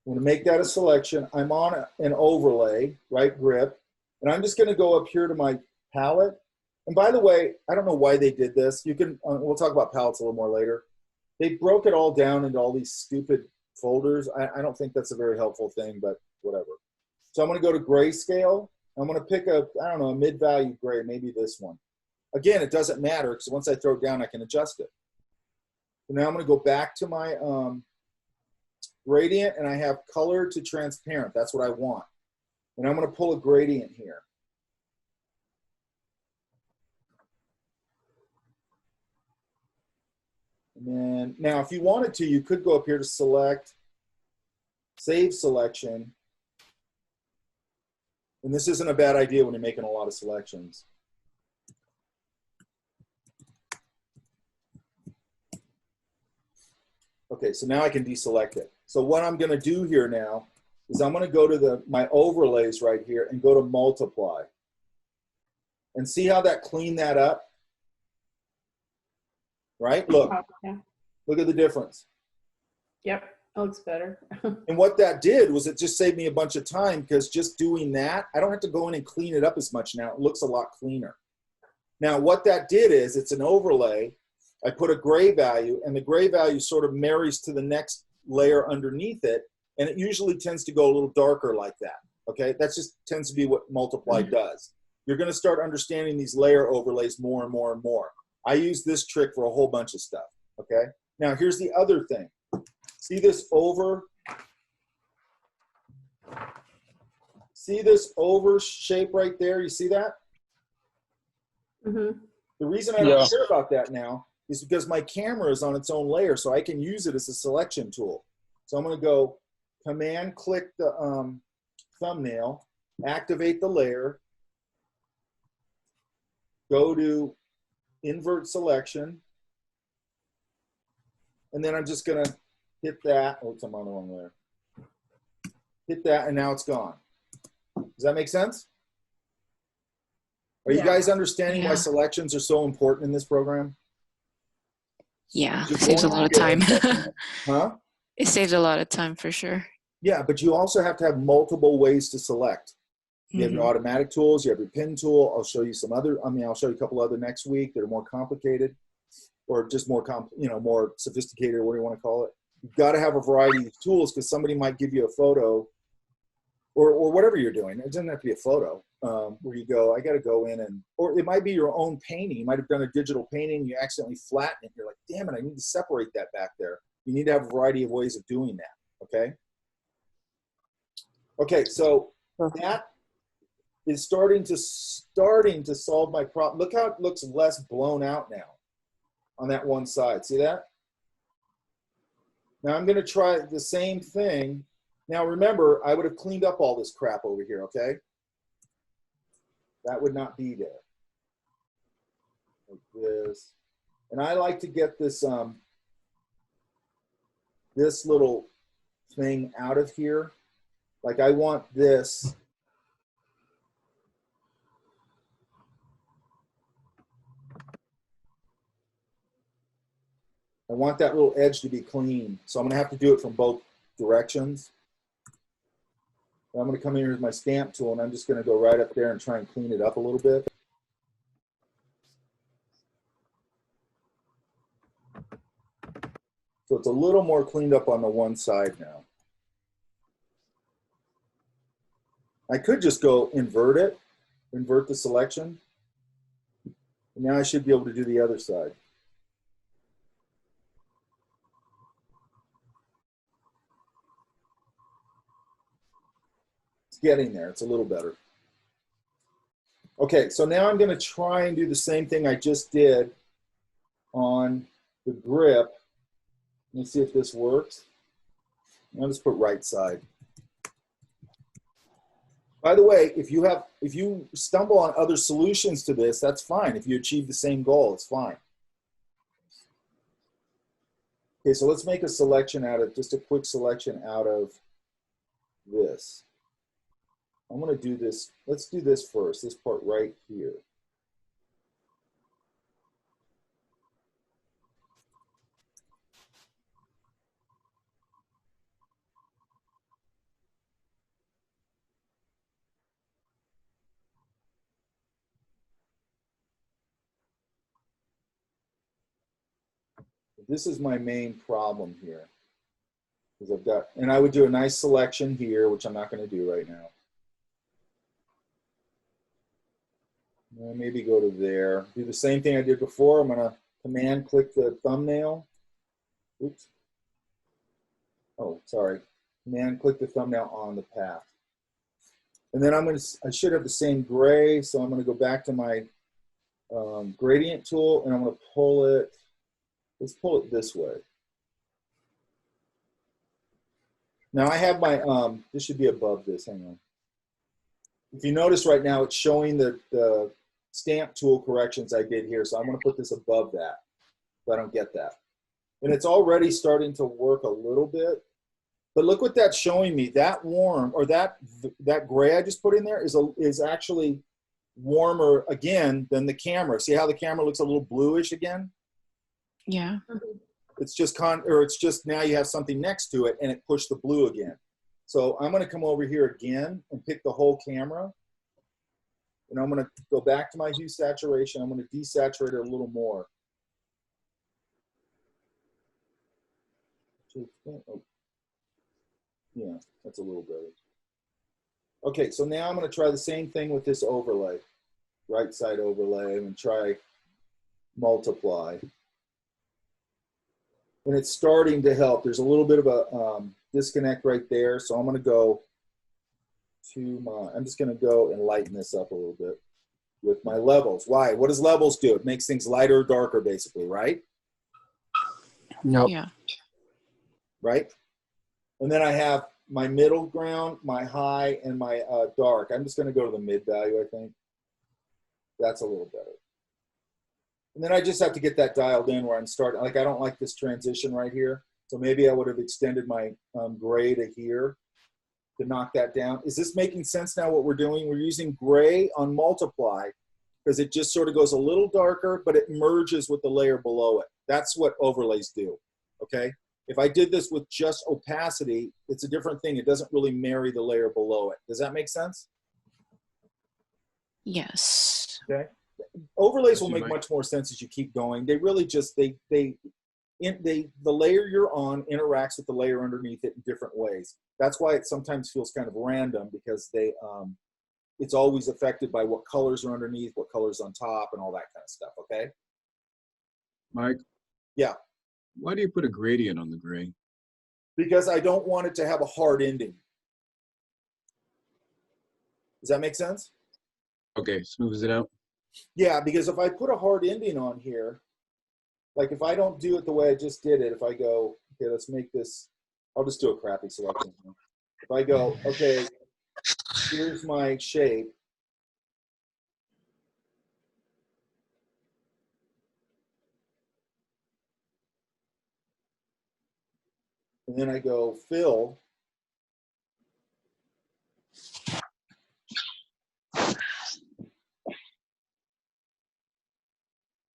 Speaker 2: I'm gonna make that a selection. I'm on an overlay, right grip, and I'm just gonna go up here to my palette. And by the way, I don't know why they did this. You can, we'll talk about palettes a little more later. They broke it all down into all these stupid folders. I don't think that's a very helpful thing, but whatever. So I'm gonna go to Grayscale. I'm gonna pick a, I don't know, a mid-value gray, maybe this one. Again, it doesn't matter because once I throw it down, I can adjust it. So now I'm going to go back to my gradient, and I have color to transparent. That's what I want. And I'm going to pull a gradient here. And then, now if you wanted to, you could go up here to select, save selection. And this isn't a bad idea when you're making a lot of selections. Okay, so now I can deselect it. So what I'm going to do here now is I'm going to go to my overlays right here and go to multiply. And see how that cleaned that up? Right? Look.
Speaker 5: Yeah.
Speaker 2: Look at the difference.
Speaker 5: Yep, that looks better.
Speaker 2: And what that did was it just saved me a bunch of time because just doing that, I don't have to go in and clean it up as much now. It looks a lot cleaner. Now what that did is it's an overlay. I put a gray value, and the gray value sort of marries to the next layer underneath it, and it usually tends to go a little darker like that, okay? That just tends to be what multiply does. You're gonna start understanding these layer overlays more and more and more. I use this trick for a whole bunch of stuff, okay? Now here's the other thing. See this over shape right there? You see that?
Speaker 5: Mm-hmm.
Speaker 2: The reason I don't care about that now is because my camera is on its own layer, so I can use it as a selection tool. So I'm going to go Command click the thumbnail, activate the layer, go to invert selection, and then I'm just going to hit that. Oops, I'm on the wrong layer. Hit that, and now it's gone. Does that make sense? Are you guys understanding why selections are so important in this program?
Speaker 7: Yeah, it saves a lot of time.
Speaker 2: Huh?
Speaker 7: It saves a lot of time for sure.
Speaker 2: Yeah, but you also have to have multiple ways to select. You have your automatic tools, you have your pin tool. I'll show you some other, I'll show you a couple other next week that are more complicated or just more, more sophisticated, or what do you want to call it? You've got to have a variety of tools because somebody might give you a photo or whatever you're doing. It doesn't have to be a photo where you go, I got to go in and, or it might be your own painting. You might have done a digital painting, you accidentally flatten it. You're like, damn it, I need to separate that back there. You need to have a variety of ways of doing that, okay? Okay, so that is starting to solve my problem. Look how it looks less blown out now on that one side. See that? Now I'm going to try the same thing. Now remember, I would have cleaned up all this crap over here, okay? That would not be there. this. And I like to get this, this little thing out of here. Like I want this. I want that little edge to be clean. So I'm gonna have to do it from both directions. And I'm gonna come in here with my stamp tool and I'm just gonna go right up there and try and clean it up a little bit. So it's a little more cleaned up on the one side now. I could just go invert it, invert the selection. And now I should be able to do the other side. It's getting there, it's a little better. Okay, so now I'm gonna try and do the same thing I just did on the grip. Let's see if this works. I'll just put right side. By the way, if you stumble on other solutions to this, that's fine. If you achieve the same goal, it's fine. Okay, so let's make a selection out of, just a quick selection out of this. I'm gonna do this, let's do this first, this part right here. This is my main problem here. Because I've got, and I would do a nice selection here, which I'm not going to do right now. And maybe go to there. Do the same thing I did before. I'm going to command click the thumbnail. Oops. Oh, sorry. Command click the thumbnail on the path. And then I should have the same gray, so I'm going to go back to my gradient tool, and I'm going to pull it. Let's pull it this way. Now I have my, this should be above this, hang on. If you notice right now, it's showing the stamp tool corrections I did here, so I'm gonna put this above that, so I don't get that. And it's already starting to work a little bit, but look what that's showing me. That warm, or that gray I just put in there is actually warmer again than the camera. See how the camera looks a little bluish again?
Speaker 7: Yeah.
Speaker 2: It's just it's just now you have something next to it and it pushed the blue again. So I'm going to come over here again and pick the whole camera. And I'm going to go back to my hue saturation. I'm going to desaturate it a little more. Yeah, that's a little better. Okay, so now I'm going to try the same thing with this overlay. Right side overlay. I'm going to try multiply. And it's starting to help. There's a little bit of a disconnect right there. So I'm going to go to my, I'm just going to go and lighten this up a little bit with my levels. Why? What does levels do? It makes things lighter or darker, basically, right?
Speaker 3: Nope.
Speaker 7: Yeah.
Speaker 2: Right? And then I have my middle ground, my high, and my dark. I'm just going to go to the mid value, I think. That's a little better. And then I just have to get that dialed in where I'm starting. Like I don't like this transition right here. So maybe I would have extended my gray to here to knock that down. Is this making sense now what we're doing? We're using gray on multiply because it just sort of goes a little darker, but it merges with the layer below it. That's what overlays do, okay? If I did this with just opacity, it's a different thing. It doesn't really marry the layer below it. Does that make sense?
Speaker 7: Yes.
Speaker 2: Okay. Overlays will make much more sense as you keep going. They really just, the layer you're on interacts with the layer underneath it in different ways. That's why it sometimes feels kind of random because it's always affected by what colors are underneath, what colors on top, and all that kind of stuff, okay?
Speaker 8: Mike?
Speaker 2: Yeah.
Speaker 8: Why do you put a gradient on the gray?
Speaker 2: Because I don't want it to have a hard ending. Does that make sense?
Speaker 8: Okay, smooths it out.
Speaker 2: Yeah, because if I put a hard ending on here, like if I don't do it the way I just did it, if I go, okay, let's make this, I'll just do a crappy selection. If I go, okay, here's my shape. And then I go fill.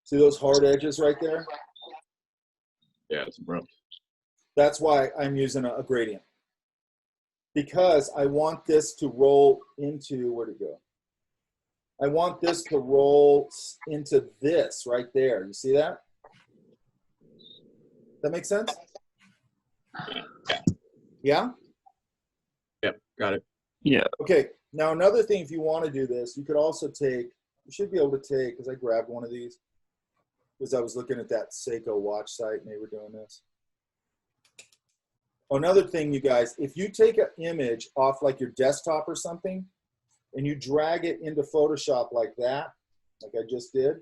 Speaker 2: See those hard edges right there?
Speaker 8: Yeah, it's abrupt.
Speaker 2: That's why I'm using a gradient. Because I want this to roll into, where'd it go? I want this to roll into this right there. You see that? That make sense? Yeah?
Speaker 8: Yep, got it.
Speaker 3: Yeah.
Speaker 2: Okay, now another thing, if you want to do this, you could also take, you should be able to take, because I grabbed one of these, because I was looking at that Seiko watch site and they were doing this. Another thing, you guys, if you take an image off like your desktop or something, and you drag it into Photoshop like that, like I just did,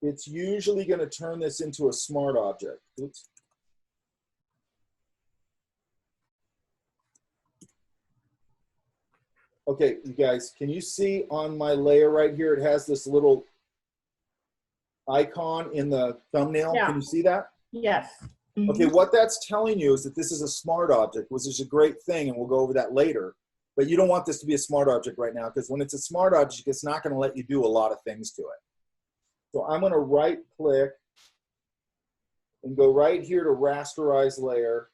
Speaker 2: it's usually going to turn this into a smart object. Oops. Okay, you guys, can you see on my layer right here, it has this little icon in the thumbnail?
Speaker 5: Yeah.
Speaker 2: Can you see that?
Speaker 5: Yes.
Speaker 2: Okay, what that's telling you is that this is a smart object, which is a great thing, and we'll go over that later. But you don't want this to be a smart object right now, because when it's a smart object, it's not going to let you do a lot of things to it. So I'm going to right-click and go right here to rasterize layer,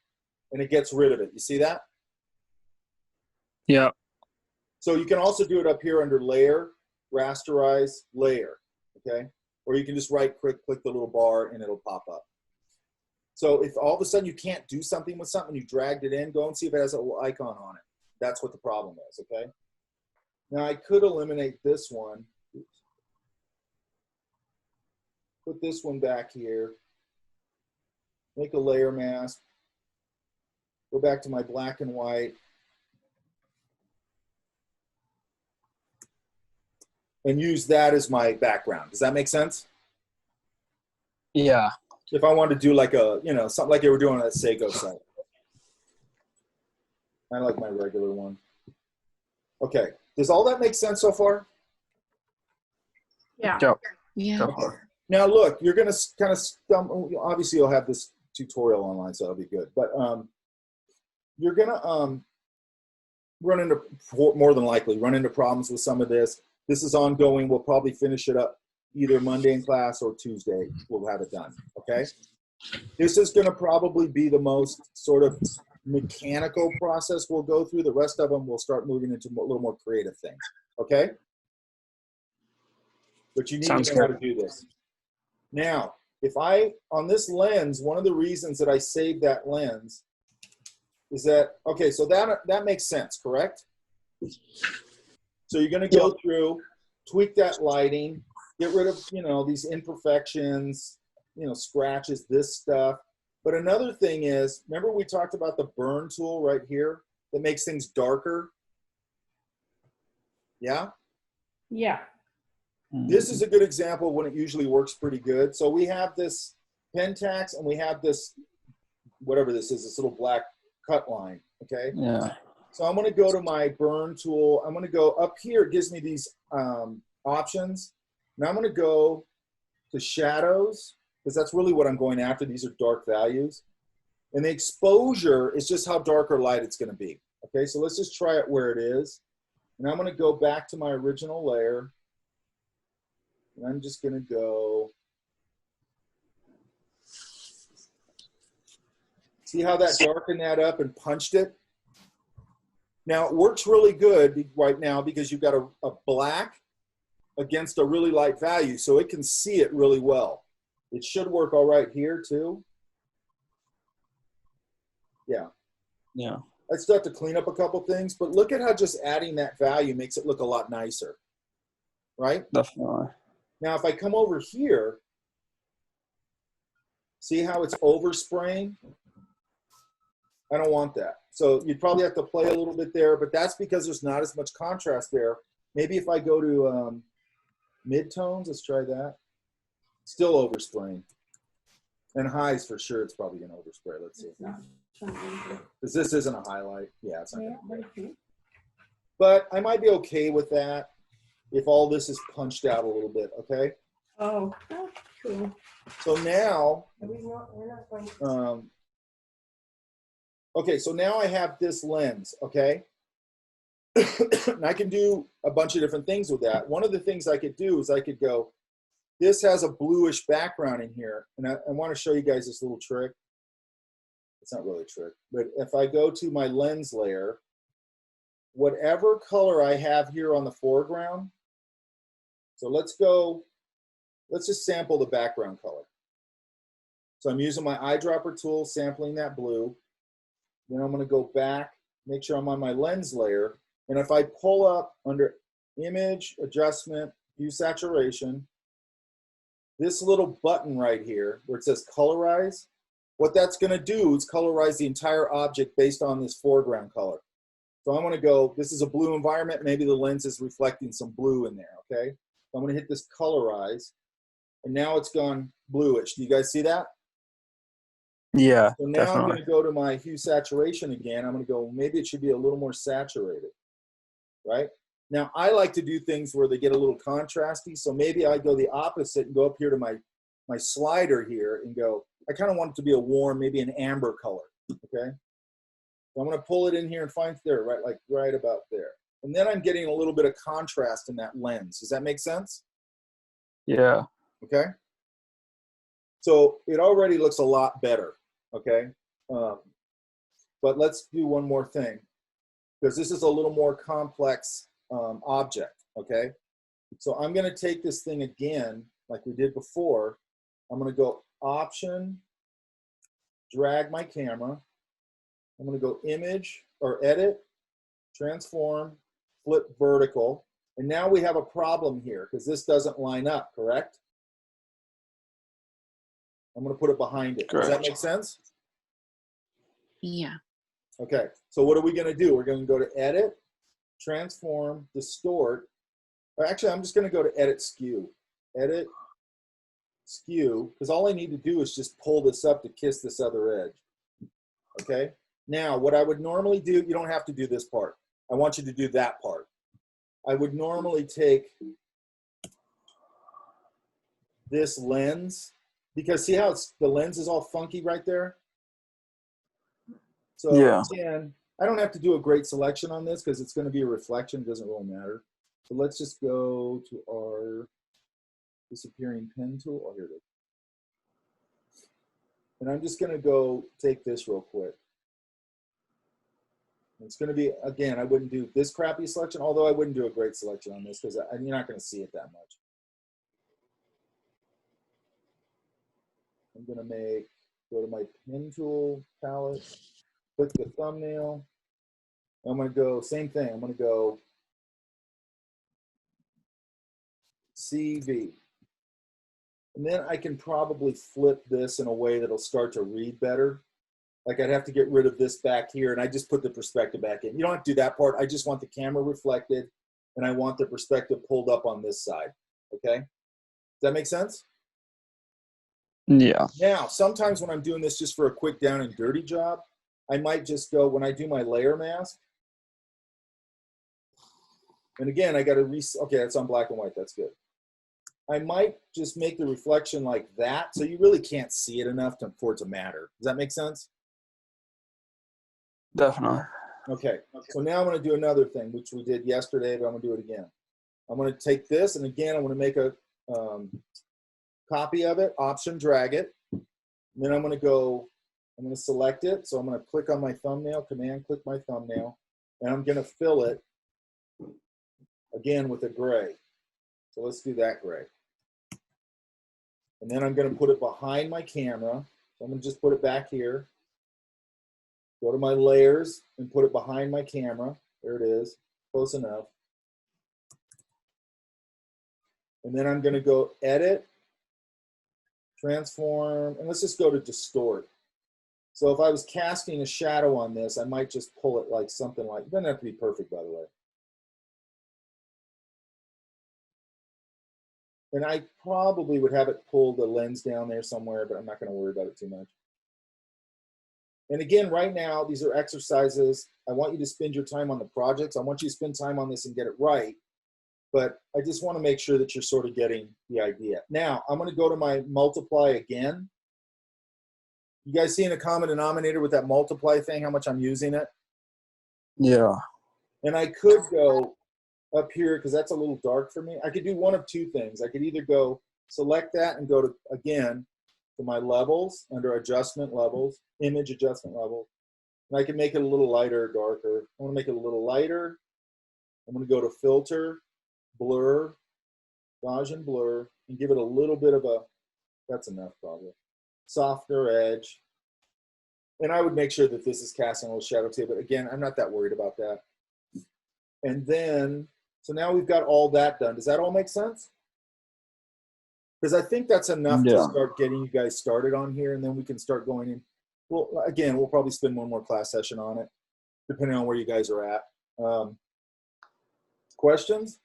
Speaker 2: and it gets rid of it. You see that?
Speaker 3: Yeah.
Speaker 2: So you can also do it up here under layer, rasterize, layer, okay? Or you can just right-click, click the little bar, and it'll pop up. So if all of a sudden you can't do something with something, you dragged it in, go and see if it has a little icon on it. That's what the problem is, okay? Now I could eliminate this one. Oops. Put this one back here. Make a layer mask. Go back to my black and white. And use that as my background. Does that make sense?
Speaker 3: Yeah.
Speaker 2: If I wanted to do like a, you know, something like they were doing on that Seiko site. I like my regular one. Okay. Does all that make sense so far?
Speaker 5: Yeah.
Speaker 7: Yeah.
Speaker 2: Now look, you're going to kind of stumble. Obviously, you'll have this tutorial online, so that'll be good. But you're going to run into, more than likely, run into problems with some of this. This is ongoing. We'll probably finish it up either Monday in class or Tuesday. We'll have it done, okay? This is going to probably be the most sort of mechanical process we'll go through. The rest of them we'll start moving into a little more creative things, okay? But you need to know how to do this. Now, if I, on this lens, one of the reasons that I saved that lens is that, okay, so that makes sense, correct? So you're going to go through, tweak that lighting, get rid of, you know, these imperfections, you know, scratches, this stuff. But another thing is, remember we talked about the burn tool right here that makes things darker? Yeah?
Speaker 5: Yeah.
Speaker 2: This is a good example when it usually works pretty good. So we have this Pentax and we have this, whatever this is, this little black cut line, okay?
Speaker 3: Yeah.
Speaker 2: So I'm going to go to my burn tool. I'm going to go up here. It gives me these options. Now I'm going to go to shadows, because that's really what I'm going after. These are dark values. And the exposure is just how dark or light it's going to be. Okay, so let's just try it where it is. And I'm going to go back to my original layer. And I'm just going to go. See how that darkened that up and punched it? Now, it works really good right now because you've got a black against a really light value, so it can see it really well. It should work all right here, too. Yeah.
Speaker 3: Yeah.
Speaker 2: I still have to clean up a couple things, but look at how just adding that value makes it look a lot nicer, right?
Speaker 3: Definitely.
Speaker 2: Now, if I come over here, see how it's overspraying? I don't want that. So you'd probably have to play a little bit there, but that's because there's not as much contrast there. Maybe if I go to midtones, let's try that. Still overspraying. And highs for sure, it's probably going to overspray. Let's see. Because this isn't a highlight. Yeah, it's not going to. But I might be okay with that if all this is punched out a little bit, okay?
Speaker 5: Oh, that's cool.
Speaker 2: So now,
Speaker 5: We're not going.
Speaker 2: okay, so now I have this lens, okay? And I can do a bunch of different things with that. One of the things I could do is I could go, this has a bluish background in here. And I want to show you guys this little trick. It's not really a trick, but if I go to my lens layer, whatever color I have here on the foreground, so let's just sample the background color. So I'm using my eyedropper tool, sampling that blue. Then I'm going to go back, make sure I'm on my lens layer. And if I pull up under Image, Adjustment, Hue Saturation, this little button right here where it says Colorize, what that's going to do is colorize the entire object based on this foreground color. So I'm going to go, this is a blue environment, maybe the lens is reflecting some blue in there, okay? So I'm going to hit this Colorize, and now it's gone bluish. Do you guys see that?
Speaker 3: Yeah,
Speaker 2: So now I'm
Speaker 3: definitely.
Speaker 2: going to go to my Hue Saturation again. I'm going to go, maybe it should be a little more saturated, right? Now, I like to do things where they get a little contrasty, so maybe I go the opposite and go up here to my slider here and go, I kind of want it to be a warm, maybe an amber color, okay? So I'm going to pull it in here and find there, right, like right about there. And then I'm getting a little bit of contrast in that lens. Does that make sense?
Speaker 3: Yeah.
Speaker 2: Okay. So it already looks a lot better, okay? But let's do one more thing, because this is a little more complex object, okay? So I'm going to take this thing again, like we did before. I'm going to go Option, drag my camera. I'm going to go Image, or Edit, Transform, Flip Vertical. And now we have a problem here, because this doesn't line up, correct? I'm going to put it behind it. Does that
Speaker 3: Correct.
Speaker 2: make sense?
Speaker 7: Yeah.
Speaker 2: Okay, so what are we going to do? We're going to go to Edit, Transform, Distort. Or actually, I'm just going to go to Edit Skew. Edit, Skew, because all I need to do is just pull this up to kiss this other edge. Okay? Now, what I would normally do, you don't have to do this part. I want you to do that part. I would normally take this lens, because see how the lens is all funky right there? So
Speaker 3: Yeah.
Speaker 2: again, I don't have to do a great selection on this because it's going to be a reflection. It doesn't really matter. So let's just go to our disappearing pen tool. Oh, here it is. And I'm just going to go take this real quick. It's going to be, again, I wouldn't do this crappy selection, although I wouldn't do a great selection on this because you're not going to see it that much. I'm going to go to my pen tool palette, click the thumbnail. I'm going to go, same thing, I'm going to go CV. And then I can probably flip this in a way that'll start to read better. Like I'd have to get rid of this back here, and I just put the perspective back in. You don't have to do that part. I just want the camera reflected, and I want the perspective pulled up on this side, okay? Does that make sense?
Speaker 3: Yeah.
Speaker 2: Now, sometimes when I'm doing this just for a quick down and dirty job, I might just go, when I do my layer mask, and again, I got to okay, it's on black and white, that's good. I might just make the reflection like that, so you really can't see it enough for it to matter. Does that make sense?
Speaker 3: Definitely.
Speaker 2: Okay, so now I'm going to do another thing, which we did yesterday, but I'm going to do it again. I'm going to take this, and again, I'm going to make a copy of it, Option, drag it. And then I'm going to select it. So I'm going to click on my thumbnail, Command, click my thumbnail, and I'm going to fill it again with a gray. So let's do that gray. And then I'm going to put it behind my camera. So I'm going to just put it back here. Go to my layers and put it behind my camera. There it is, close enough. And then I'm going to go Edit, Transform, and let's just go to Distort. So if I was casting a shadow on this, I might just pull it like something like, it doesn't have to be perfect, by the way. And I probably would have it pull the lens down there somewhere, but I'm not going to worry about it too much. And again, right now, these are exercises. I want you to spend your time on the projects. I want you to spend time on this and get it right. but I just want to make sure that you're sort of getting the idea. Now, I'm going to go to my multiply again. You guys seeing a common denominator with that multiply thing, how much I'm using it?
Speaker 9: Yeah.
Speaker 2: And I could go up here because that's a little dark for me. I could do one of two things. I could either go select that and go to, again, to my levels under adjustment levels, image adjustment levels. And I can make it a little lighter or darker. I want to make it a little lighter. I'm going to go to filter, blur, Gaussian blur, and give it a little bit of a, that's enough probably, softer edge. And I would make sure that this is casting a little shadow too, but again, I'm not that worried about that. And then, so now we've got all that done. Does that all make sense? Because I think that's enough to start getting you guys started on here, and then we can start going in. Well, again, we'll probably spend one more class session on it, depending on where you guys are at. Questions?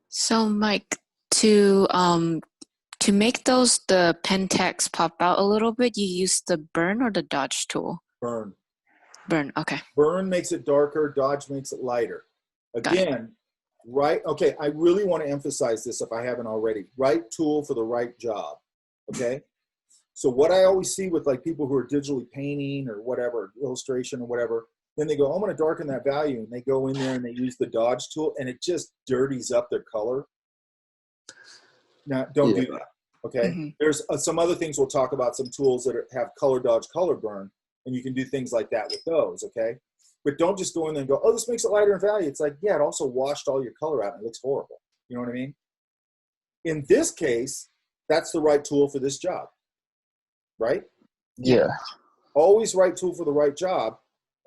Speaker 7: So Mike, to make those the pen text pop out a little bit, you use the burn or the dodge tool?
Speaker 2: Burn.
Speaker 7: Burn, okay.
Speaker 2: Burn makes it darker, dodge makes it lighter. Again, right, okay, I really want to emphasize this if I haven't already. Right tool for the right job, okay? So what I always see with like people who are digitally painting or whatever, illustration or whatever, then they go, oh, I'm going to darken that value. And they go in there and they use the dodge tool and it just dirties up their color. Now, don't do that, okay?
Speaker 7: Mm-hmm.
Speaker 2: There's some other things we'll talk about, some tools that have color dodge, color burn, and you can do things like that with those, okay? But don't just go in there and go, oh, this makes it lighter in value. It's like, yeah, it also washed all your color out and it looks horrible. You know what I mean? In this case, that's the right tool for this job, right?
Speaker 9: Yeah.
Speaker 2: Always right tool for the right job.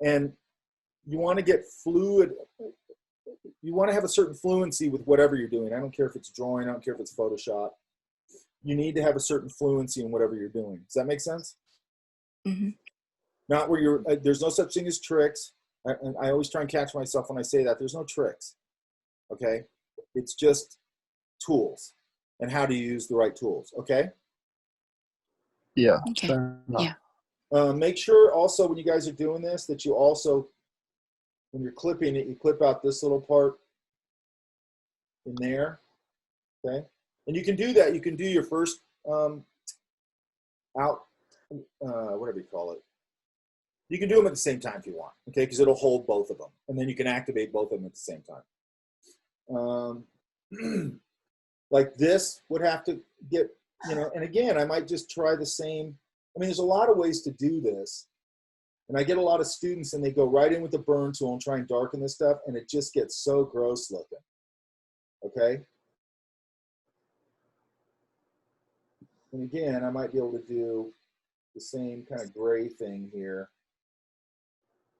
Speaker 2: And you want to get fluid. You want to have a certain fluency with whatever you're doing. I don't care if it's drawing. I don't care if it's Photoshop. You need to have a certain fluency in whatever you're doing. Does that make sense?
Speaker 7: Mm-hmm.
Speaker 2: Not where you're, there's no such thing as tricks. And I always try and catch myself when I say that. There's no tricks, okay? It's just tools and how to use the right tools, okay?
Speaker 9: Yeah.
Speaker 7: Okay. Yeah.
Speaker 2: Make sure also when you guys are doing this that you also, when you're clipping it, you clip out this little part in there, okay? And you can do that. You can do your first whatever you call it. You can do them at the same time if you want, okay? Because it'll hold both of them. And then you can activate both of them at the same time. Like this would have to get, you know, and again, I might just try the same. I mean, there's a lot of ways to do this. And I get a lot of students and they go right in with the burn tool and try and darken this stuff. And it just gets so gross looking, okay? And again, I might be able to do the same kind of gray thing here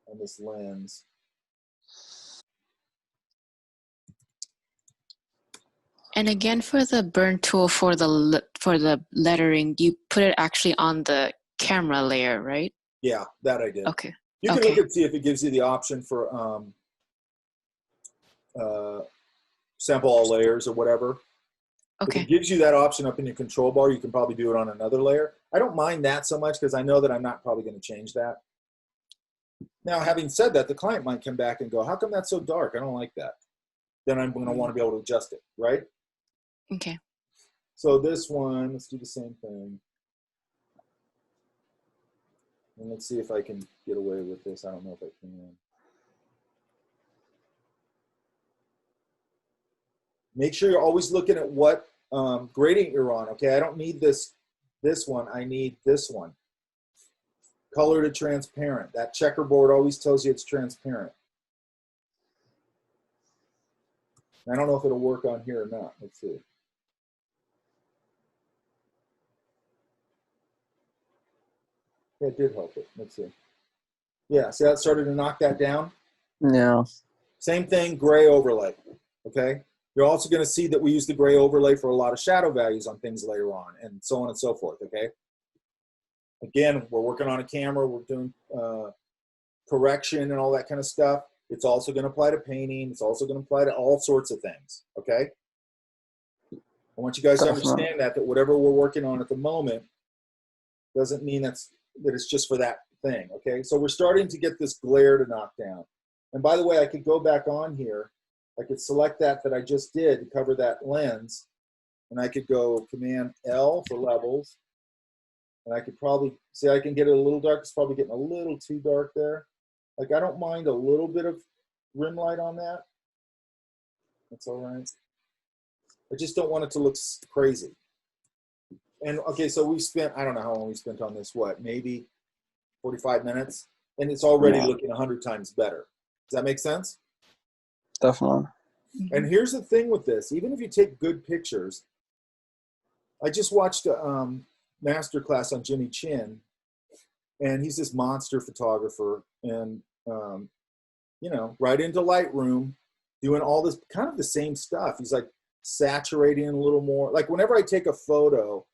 Speaker 2: on this lens.
Speaker 7: And again, for the burn tool for the lettering, you put it actually on the camera layer, right?
Speaker 2: Yeah, that I did.
Speaker 7: Okay.
Speaker 2: You can look and see if it gives you the option for sample all layers or whatever.
Speaker 7: Okay.
Speaker 2: If it gives you that option up in your control bar, you can probably do it on another layer. I don't mind that so much because I know that I'm not probably going to change that. Now, having said that, the client might come back and go, how come that's so dark? I don't like that. Then I'm going to want to be able to adjust it, right?
Speaker 7: Okay.
Speaker 2: So this one, let's do the same thing. And let's see if I can get away with this. I don't know if I can. Make sure you're always looking at what gradient you're on, okay? I don't need this one. I need this one. Color to transparent. That checkerboard always tells you it's transparent. I don't know if it'll work on here or not. Let's see. Yeah, it did help it. Let's see. Yeah, see how it started to knock that down?
Speaker 9: Yeah.
Speaker 2: Same thing, gray overlay, okay? You're also going to see that we use the gray overlay for a lot of shadow values on things later on, and so on and so forth, okay? Again, we're working on a camera. We're doing correction and all that kind of stuff. It's also going to apply to painting. It's also going to apply to all sorts of things, okay? I want you guys to understand that whatever we're working on at the moment doesn't mean that it's just for that thing, okay? So we're starting to get this glare to knock down. And by the way, I could go back on here I could select that I just did to cover that lens, and I could go Command L for levels, and I could probably, see I can get it a little dark. It's probably getting a little too dark there. Like I don't mind a little bit of rim light on that. That's all right. I just don't want it to look crazy. And okay, so we spent, I don't know how long we spent on this, what, maybe 45 minutes? And it's already looking 100 times better. Does that make sense?
Speaker 9: Definitely.
Speaker 2: And here's the thing with this, even if you take good pictures, I just watched a master class on Jimmy Chin, and he's this monster photographer, and you know, right into Lightroom, doing all this kind of the same stuff. He's like saturating a little more. Like whenever I take a photo,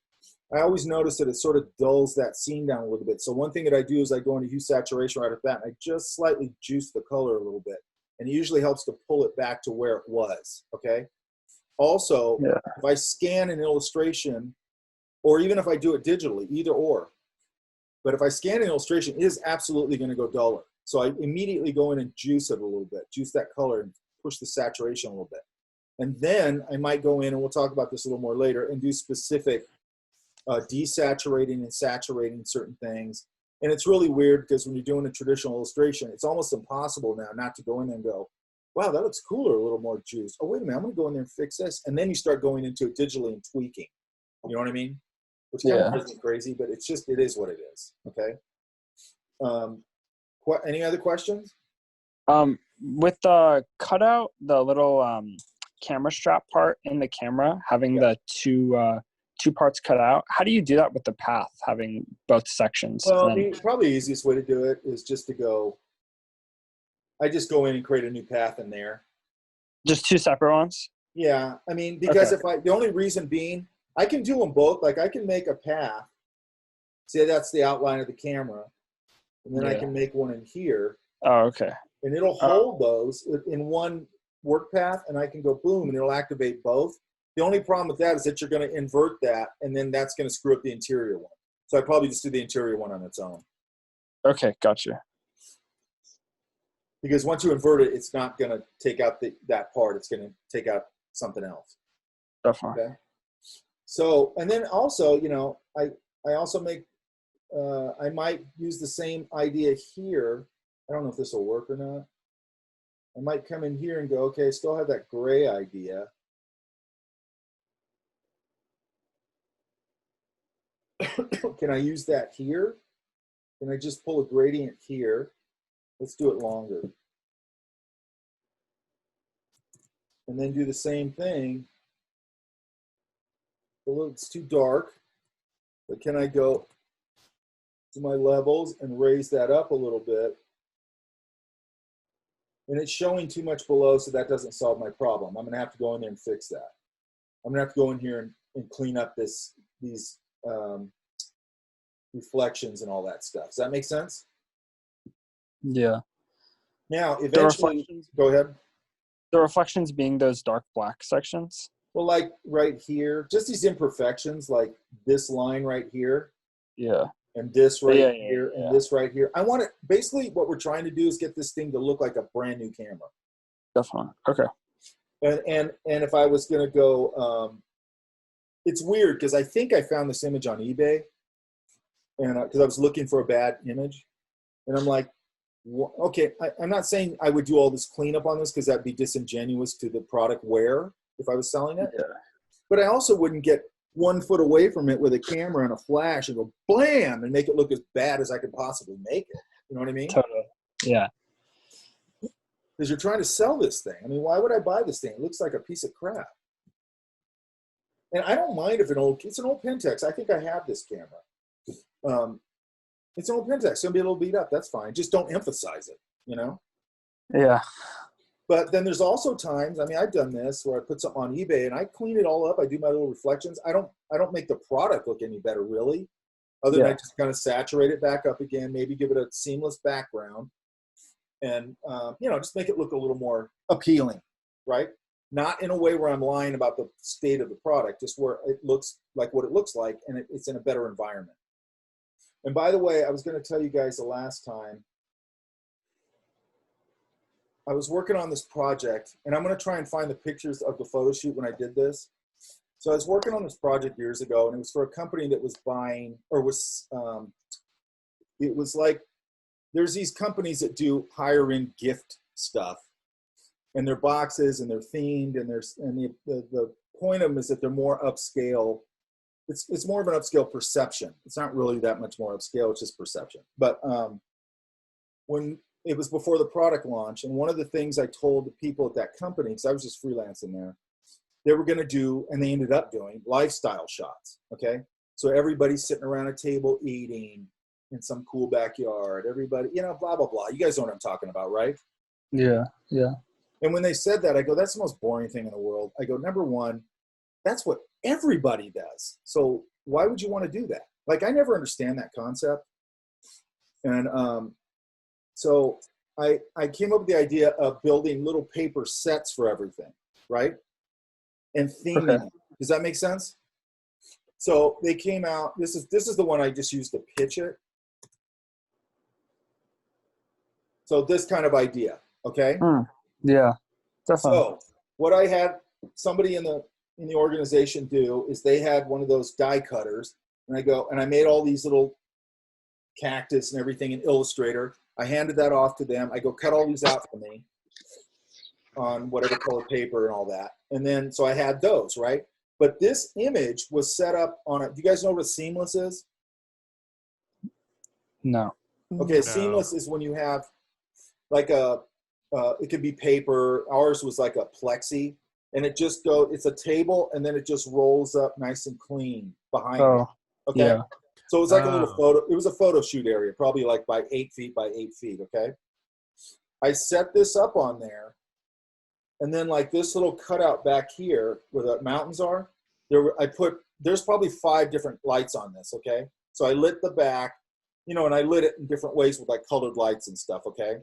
Speaker 2: I always notice that it sort of dulls that scene down a little bit. So one thing that I do is I go into Hue Saturation right at that, and I just slightly juice the color a little bit. And it usually helps to pull it back to where it was, okay? Also, if I scan an illustration, or even if I do it digitally, either or, but if I scan an illustration, it is absolutely gonna go duller. So I immediately go in and juice it a little bit, juice that color and push the saturation a little bit. And then I might go in, and we'll talk about this a little more later, and do specific desaturating and saturating certain things. And it's really weird because when you're doing a traditional illustration, it's almost impossible now not to go in and go, wow, that looks cooler, a little more juice. Oh, wait a minute, I'm gonna go in there and fix this. And then you start going into it digitally and tweaking. You know what I mean? Which kind of drives me crazy, but it's just, it is what it is, okay? Any other questions?
Speaker 3: With the cutout, the little camera strap part in the camera, having the two parts cut out, how do you do that with the path, having both sections?
Speaker 2: Well, probably the easiest way to do it is just to go, I just go in and create a new path in there.
Speaker 3: Just two separate ones?
Speaker 2: Yeah, I mean, because the only reason being, I can do them both. Like I can make a path, say that's the outline of the camera, and then I can make one in here.
Speaker 3: Oh, okay.
Speaker 2: And it'll hold those in one work path, and I can go boom, and it'll activate both. The only problem with that is that you're going to invert that, and then that's going to screw up the interior one. So I'd probably just do the interior one on its own.
Speaker 3: Okay, gotcha.
Speaker 2: Because once you invert it, it's not going to take out that part. It's going to take out something else.
Speaker 3: Definitely.
Speaker 2: Okay. So, and then also, you know, I also make, I might use the same idea here. I don't know if this will work or not. I might come in here and go, okay, I still have that gray idea. Can I use that here? Can I just pull a gradient here? Let's do it longer. And then do the same thing. It's too dark, but can I go to my levels and raise that up a little bit? And it's showing too much below, so that doesn't solve my problem. I'm gonna have to go in there and fix that. I'm gonna have to go in here and clean up these reflections and all that stuff. Does that make sense?
Speaker 9: Yeah.
Speaker 2: Now, eventually, go ahead.
Speaker 3: The reflections being those dark black sections?
Speaker 2: Well, like right here, just these imperfections, like this line right here.
Speaker 9: Yeah.
Speaker 2: And this right here, and this right here. I want it, basically what we're trying to do is get this thing to look like a brand new camera.
Speaker 9: Definitely. Okay.
Speaker 2: And if I was gonna go, it's weird because I think I found this image on eBay, and because I was looking for a bad image, and I'm like, okay, I'm not saying I would do all this cleanup on this because that'd be disingenuous to the product wearer if I was selling it.
Speaker 9: Yeah.
Speaker 2: But I also wouldn't get 1 foot away from it with a camera and a flash and go blam and make it look as bad as I could possibly make it. You know what I mean?
Speaker 3: Totally. Yeah.
Speaker 2: Because you're trying to sell this thing. I mean, why would I buy this thing? It looks like a piece of crap. And I don't mind if it's an old Pentax. I think I have this camera. It's an old Pentax. It's gonna be a little beat up. That's fine. Just don't emphasize it, you know?
Speaker 9: Yeah.
Speaker 2: But then there's also times, I mean, I've done this where I put something on eBay and I clean it all up. I do my little reflections. I don't make the product look any better, really. Other than I just kind of saturate it back up again, maybe give it a seamless background, and you know, just make it look a little more appealing, right? Not in a way where I'm lying about the state of the product, just where it looks like what it looks like, and it's in a better environment. And by the way, I was going to tell you guys the last time, I was working on this project, and I'm going to try and find the pictures of the photo shoot when I did this. So I was working on this project years ago, and it was for a company that was buying, or was, it was like, there's these companies that do higher end gift stuff, and they're boxes, and they're themed, and the point of them is that they're more upscale. It's more of an upscale perception. It's not really that much more upscale, it's just perception. But when it was before the product launch, and one of the things I told the people at that company, because I was just freelancing there, they were going to do, and they ended up doing, lifestyle shots, okay? So everybody's sitting around a table eating in some cool backyard, everybody, you know, blah, blah, blah. You guys know what I'm talking about, right?
Speaker 9: Yeah. Yeah.
Speaker 2: And when they said that, I go, that's the most boring thing in the world. I go, number one, that's what everybody does. So why would you want to do that? Like, I never understand that concept. And so I came up with the idea of building little paper sets for everything, right? And theming them. Does that make sense? So they came out, this is the one I just used to pitch it. So this kind of idea, okay?
Speaker 9: Yeah, definitely.
Speaker 2: So what I had somebody in the organization do is they had one of those die cutters, and I made all these little cactus and everything in Illustrator. I handed that off to them. I go, cut all these out for me on whatever color paper and all that. And then, so I had those, right? But this image was set up on do you guys know what a seamless is?
Speaker 9: No.
Speaker 2: Okay, seamless is when you have like it could be paper. Ours was like a plexi, and it just it's a table, and then it just rolls up nice and clean behind it. Okay.
Speaker 9: Yeah.
Speaker 2: So it was like a little photo. It was a photo shoot area, probably like by 8 feet by 8 feet. Okay. I set this up on there, and then like this little cutout back here where the mountains are, there's probably 5 different lights on this. Okay. So I lit the back, you know, and I lit it in different ways with like colored lights and stuff. Okay.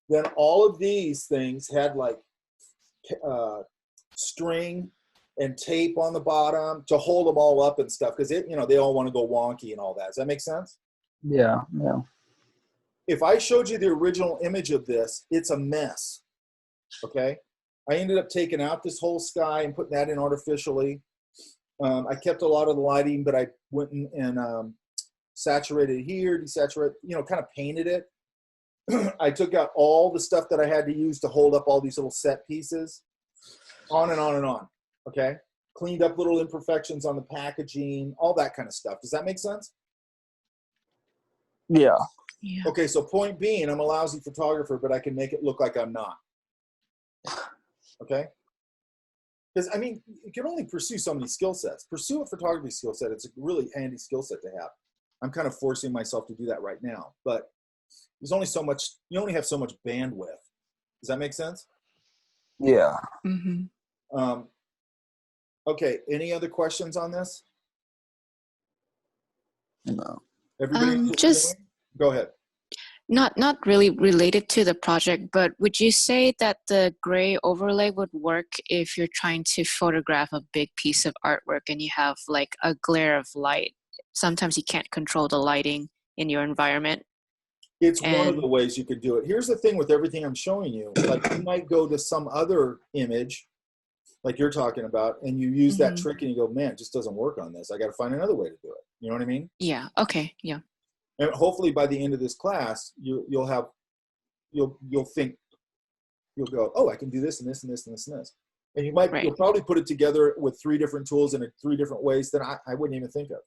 Speaker 2: Then all of these things had like string and tape on the bottom to hold them all up and stuff, because you know, they all want to go wonky and all that. Does that make sense?
Speaker 9: Yeah. Yeah.
Speaker 2: If I showed you the original image of this, it's a mess. Okay. I ended up taking out this whole sky and putting that in artificially. I kept a lot of the lighting, but I went and saturated here, desaturated, you know, kind of painted it. I took out all the stuff that I had to use to hold up all these little set pieces, on and on and on. Okay. Cleaned up little imperfections on the packaging, all that kind of stuff. Does that make sense?
Speaker 9: Yeah.
Speaker 7: Yeah.
Speaker 2: Okay. So point being, I'm a lousy photographer, but I can make it look like I'm not. Okay. Because I mean, you can only pursue so many skill sets. Pursue a photography skill set. It's a really handy skill set to have. I'm kind of forcing myself to do that right now, but there's only so much, you only have so much bandwidth. Does that make sense?
Speaker 9: Yeah.
Speaker 7: Mm-hmm.
Speaker 2: Okay. Any other questions on this?
Speaker 9: No.
Speaker 2: Everybody
Speaker 7: Just
Speaker 2: go ahead.
Speaker 7: not really related to the project, but would you say that the gray overlay would work if you're trying to photograph a big piece of artwork and you have like a glare of light? Sometimes you can't control the lighting in your environment.
Speaker 2: It's one of the ways you could do it. Here's the thing with everything I'm showing you. Like, you might go to some other image, like you're talking about, and you use that trick and you go, man, it just doesn't work on this. I got to find another way to do it. You know what I mean?
Speaker 7: Yeah. Okay. Yeah.
Speaker 2: And hopefully by the end of this class, you'll think, you'll go, oh, I can do this and this and this and this and this. And you'll probably put it together with 3 different tools in 3 different ways that I wouldn't even think of.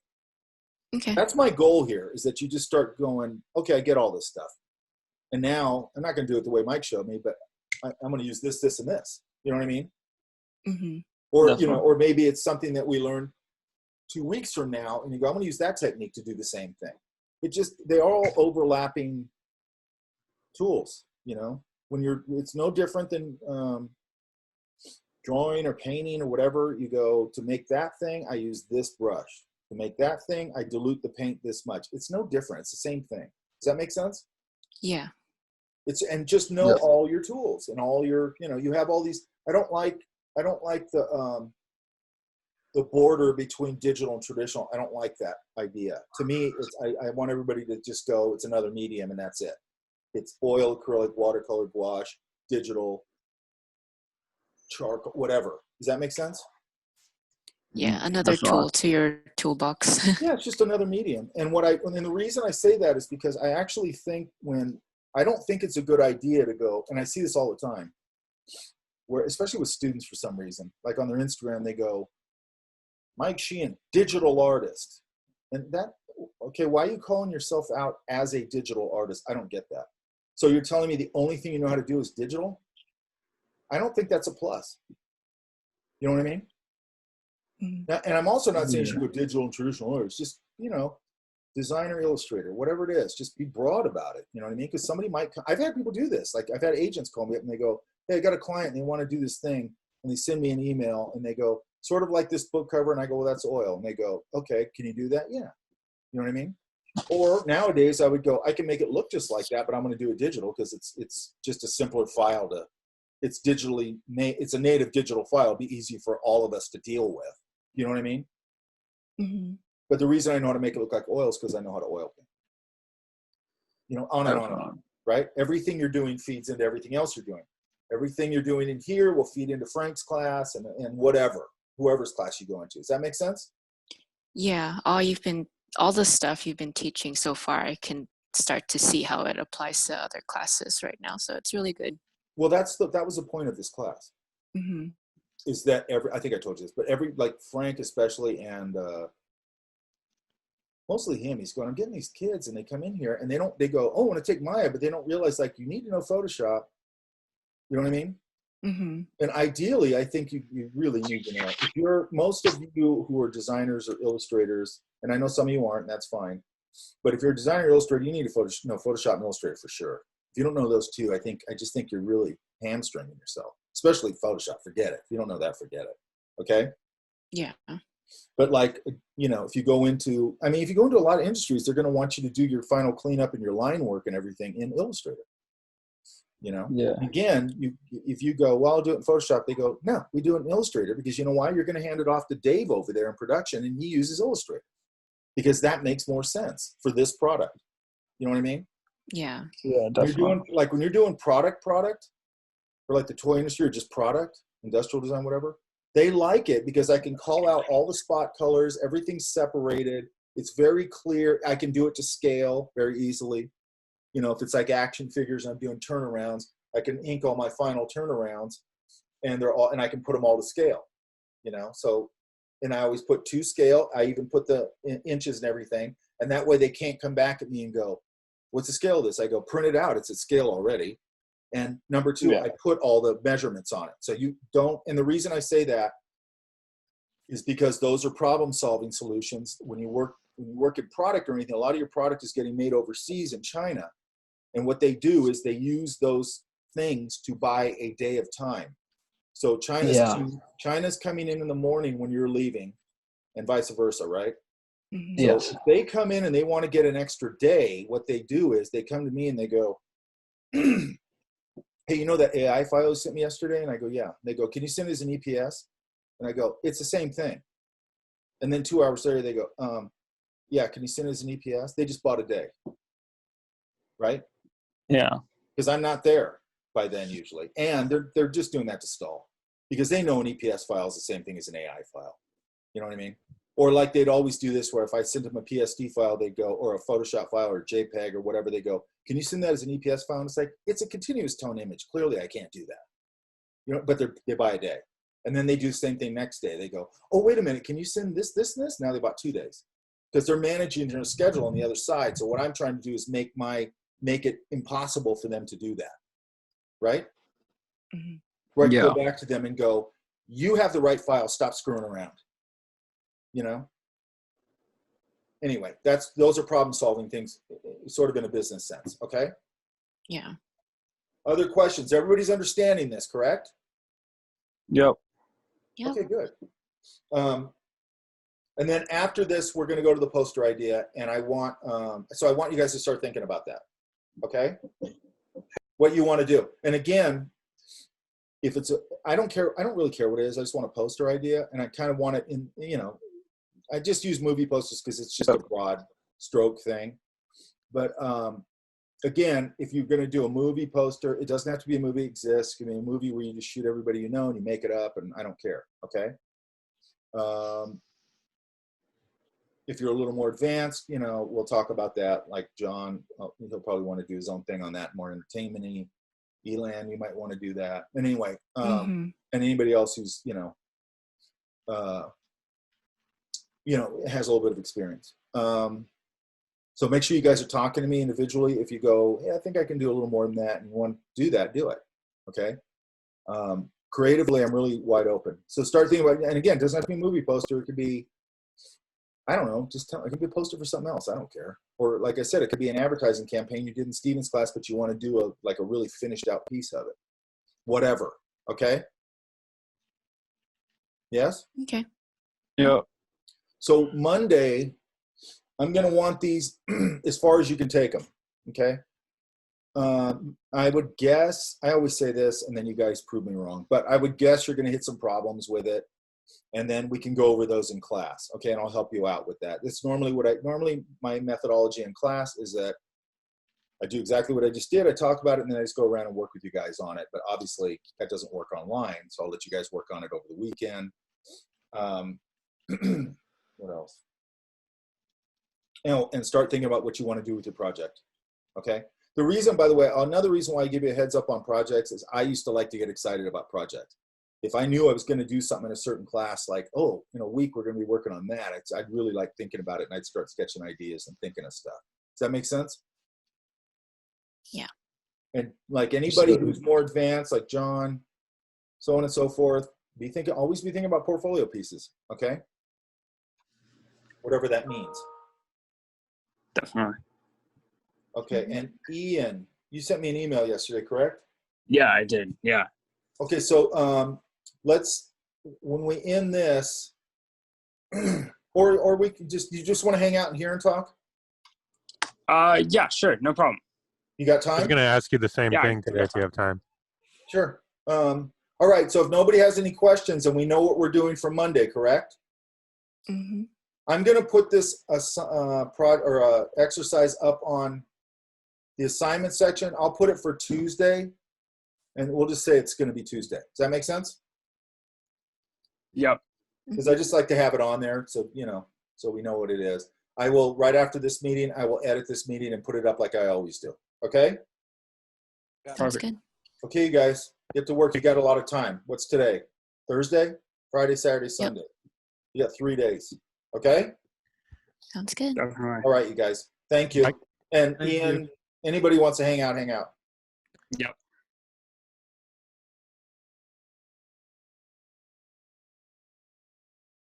Speaker 7: Okay.
Speaker 2: That's my goal here, is that you just start going, okay, I get all this stuff. And now I'm not going to do it the way Mike showed me, but I'm going to use this, this, and this. You know what I mean?
Speaker 7: Mm-hmm.
Speaker 2: Or,
Speaker 9: That's
Speaker 2: you know,
Speaker 9: right.
Speaker 2: or maybe it's something that we learn 2 weeks from now and you go, I'm going to use that technique to do the same thing. They're all overlapping tools, you know, it's no different than drawing or painting or whatever. You go, to make that thing, I use this brush. To make that thing, I dilute the paint this much. It's no different. It's the same thing. Does that make sense?
Speaker 7: Yeah.
Speaker 2: And just know all your tools and all your, you know, you have all these. I don't like the border between digital and traditional. I don't like that idea. To me, I want everybody to just go, it's another medium and that's it. It's oil, acrylic, watercolor, gouache. digital, charcoal, whatever. Does that make sense?
Speaker 7: Yeah, another
Speaker 9: That's right.
Speaker 7: tool to your toolbox.
Speaker 2: Yeah, it's just another medium. And the reason I say that is because I actually think I don't think it's a good idea to go, and I see this all the time, where especially with students for some reason, like on their Instagram, they go, Mike Sheehan, digital artist. And okay, why are you calling yourself out as a digital artist? I don't get that. So you're telling me the only thing you know how to do is digital? I don't think that's a plus. You know what I mean? Now, and I'm also not saying you should go digital and traditional artists. Just, designer, illustrator, whatever it is. Just be broad about it. You know what I mean? Because somebody might I've had people do this. Like I've had agents call me up and they go, hey, I got a client and they want to do this thing. And they send me an email and they go, sort of like this book cover. And I go, well, that's oil. And they go, okay, can you do that? Yeah. You know what I mean? Or nowadays I would go, I can make it look just like that, but I'm going to do it digital because it's just a simpler file it's a native digital file. It'd be easy for all of us to deal with. You know what I mean?
Speaker 7: Mm-hmm.
Speaker 2: But the reason I know how to make it look like oil is because I know how to oil paint. On and on and on, right? Everything you're doing feeds into everything else you're doing. Everything you're doing in here will feed into Frank's class and whoever's class you go into. Does that make sense?
Speaker 7: Yeah, all the stuff you've been teaching so far, I can start to see how it applies to other classes right now. So it's really good.
Speaker 2: Well, that was the point of this class.
Speaker 7: Mm-hmm.
Speaker 2: Is that I think I told you this, but like Frank especially, and mostly him, he's going, I'm getting these kids and they come in here and they go, oh, I want to take Maya, but they don't realize like you need to know Photoshop. You know what I mean?
Speaker 7: Mm-hmm.
Speaker 2: And ideally, I think you really need to know. If most of you who are designers or illustrators, and I know some of you aren't, and that's fine. But if you're a designer or illustrator, you need to know Photoshop and Illustrator for sure. If you don't know those two, I just think you're really hamstringing yourself, especially Photoshop. Forget it. If you don't know that, forget it. Okay?
Speaker 7: Yeah.
Speaker 2: But like, if you go into a lot of industries, they're going to want you to do your final cleanup and your line work and everything in Illustrator.
Speaker 9: Yeah.
Speaker 2: Again, if you go, well, I'll do it in Photoshop, they go, no, we do it in Illustrator because you know why? You're going to hand it off to Dave over there in production and he uses Illustrator because that makes more sense for this product. You know what I mean?
Speaker 7: Yeah.
Speaker 9: Yeah, definitely.
Speaker 2: When you're doing product for like the toy industry or just product, industrial design, whatever, they like it because I can call out all the spot colors, everything's separated. It's very clear. I can do it to scale very easily. If it's like action figures and I'm doing turnarounds, I can ink all my final turnarounds and I can put them all to scale, So, and I always put to scale. I even put the inches and everything. And that way they can't come back at me and go, what's the scale of this? I go, print it out. It's at scale already. And number two, I put all the measurements on it. So you don't, and the reason I say that is because those are problem solving solutions. When you work in product or anything, a lot of your product is getting made overseas in China. And what they do is they use those things to buy a day of time. So China's coming in the morning when you're leaving and vice versa, right?
Speaker 7: Mm-hmm.
Speaker 9: Yes.
Speaker 2: So if they come in and they want to get an extra day, what they do is they come to me and they go, hey, that AI file you sent me yesterday? And I go, yeah. They go, can you send it as an EPS? And I go, it's the same thing. And then 2 hours later, they go, yeah, can you send it as an EPS? They just bought a day, right?
Speaker 9: Yeah.
Speaker 2: Because I'm not there by then usually. And they're just doing that to stall because they know an EPS file is the same thing as an AI file. You know what I mean? Or like they'd always do this where if I sent them a PSD file, they go, or a Photoshop file or JPEG or whatever, they go, can you send that as an EPS file? And it's like, it's a continuous tone image. Clearly I can't do that. But they buy a day. And then they do the same thing next day. They go, oh, wait a minute. Can you send this, and this? Now they bought 2 days because they're managing their schedule on the other side. So what I'm trying to do is make it impossible for them to do that. Right?
Speaker 7: Mm-hmm.
Speaker 2: Where I can go back to them and go, you have the right file. Stop screwing around. Anyway, those are problem solving things sort of in a business sense. Okay.
Speaker 7: Yeah.
Speaker 2: Other questions? Everybody's understanding this, correct?
Speaker 9: Yep.
Speaker 7: Yep.
Speaker 2: Okay, good. And then after this, we're going to go to the poster idea, and I want you guys to start thinking about that. Okay. What you want to do. And again, if I don't really care what it is. I just want a poster idea, and I kind of want it in, I just use movie posters because it's just a broad stroke thing. But again, if you're going to do a movie poster, it doesn't have to be a movie that exists. It can be a movie where you just shoot everybody you know and you make it up, and I don't care. Okay. If you're a little more advanced, you know, we'll talk about that. Like John, he'll probably want to do his own thing on that, more entertainment-y. Elan, you might want to do that. And anyway, and anybody else who's, you know, has a little bit of experience. So make sure you guys are talking to me individually. If you go, yeah, I think I can do a little more than that, and you want to do that, do it. Okay. Creatively, I'm really wide open. So start thinking about, and again, it doesn't have to be a movie poster. It could be, I don't know, it could be a poster for something else. I don't care. Or like I said, it could be an advertising campaign you did in Steven's class, but you want to do a really finished out piece of it. Whatever. Okay. Yes?
Speaker 7: Okay.
Speaker 9: Yeah.
Speaker 2: So Monday, I'm going to want these as far as you can take them. Okay. I would guess, I always say this and then you guys prove me wrong, but I would guess you're going to hit some problems with it. And then we can go over those in class. Okay. And I'll help you out with that. That's normally my methodology in class is that I do exactly what I just did. I talk about it and then I just go around and work with you guys on it. But obviously that doesn't work online. So I'll let you guys work on it over the weekend. What else? And start thinking about what you want to do with your project. Okay. The reason, by the way, another reason why I give you a heads up on projects is I used to like to get excited about projects. If I knew I was going to do something in a certain class, like, oh, in a week, we're going to be working on that. I'd really like thinking about it and I'd start sketching ideas and thinking of stuff. Does that make sense?
Speaker 7: Yeah.
Speaker 2: And like anybody who's more advanced, like John, so on and so forth, always be thinking about portfolio pieces. Okay. Whatever that means.
Speaker 3: Definitely.
Speaker 2: Okay. And Ian, you sent me an email yesterday, correct?
Speaker 3: Yeah, I did. Yeah.
Speaker 2: Okay. So when we end this, or we can you just want to hang out in here and talk?
Speaker 3: Yeah, sure. No problem.
Speaker 2: You got
Speaker 6: I was
Speaker 2: time?
Speaker 6: going to ask you the same
Speaker 3: Yeah,
Speaker 6: thing today if you have time.
Speaker 2: Sure. All right. So if nobody has any questions and we know what we're doing for Monday, correct?
Speaker 7: Mm-hmm.
Speaker 2: I'm going to put this exercise up on the assignment section. I'll put it for Tuesday, and we'll just say it's going to be Tuesday. Does that make sense?
Speaker 3: Yep.
Speaker 2: Because I just like to have it on there, so so we know what it is. I will, right after this meeting, I will edit this meeting and put it up like I always do. Okay?
Speaker 7: Sounds good.
Speaker 2: Okay, you guys, get to work. You got a lot of time. What's today? Thursday? Friday, Saturday, Sunday. You got 3 days. Okay?
Speaker 7: Sounds good.
Speaker 3: Definitely.
Speaker 2: All right, you guys. Thank you. And
Speaker 1: Thank
Speaker 2: Ian,
Speaker 1: you.
Speaker 2: anybody wants to hang out, hang out.
Speaker 3: Yep.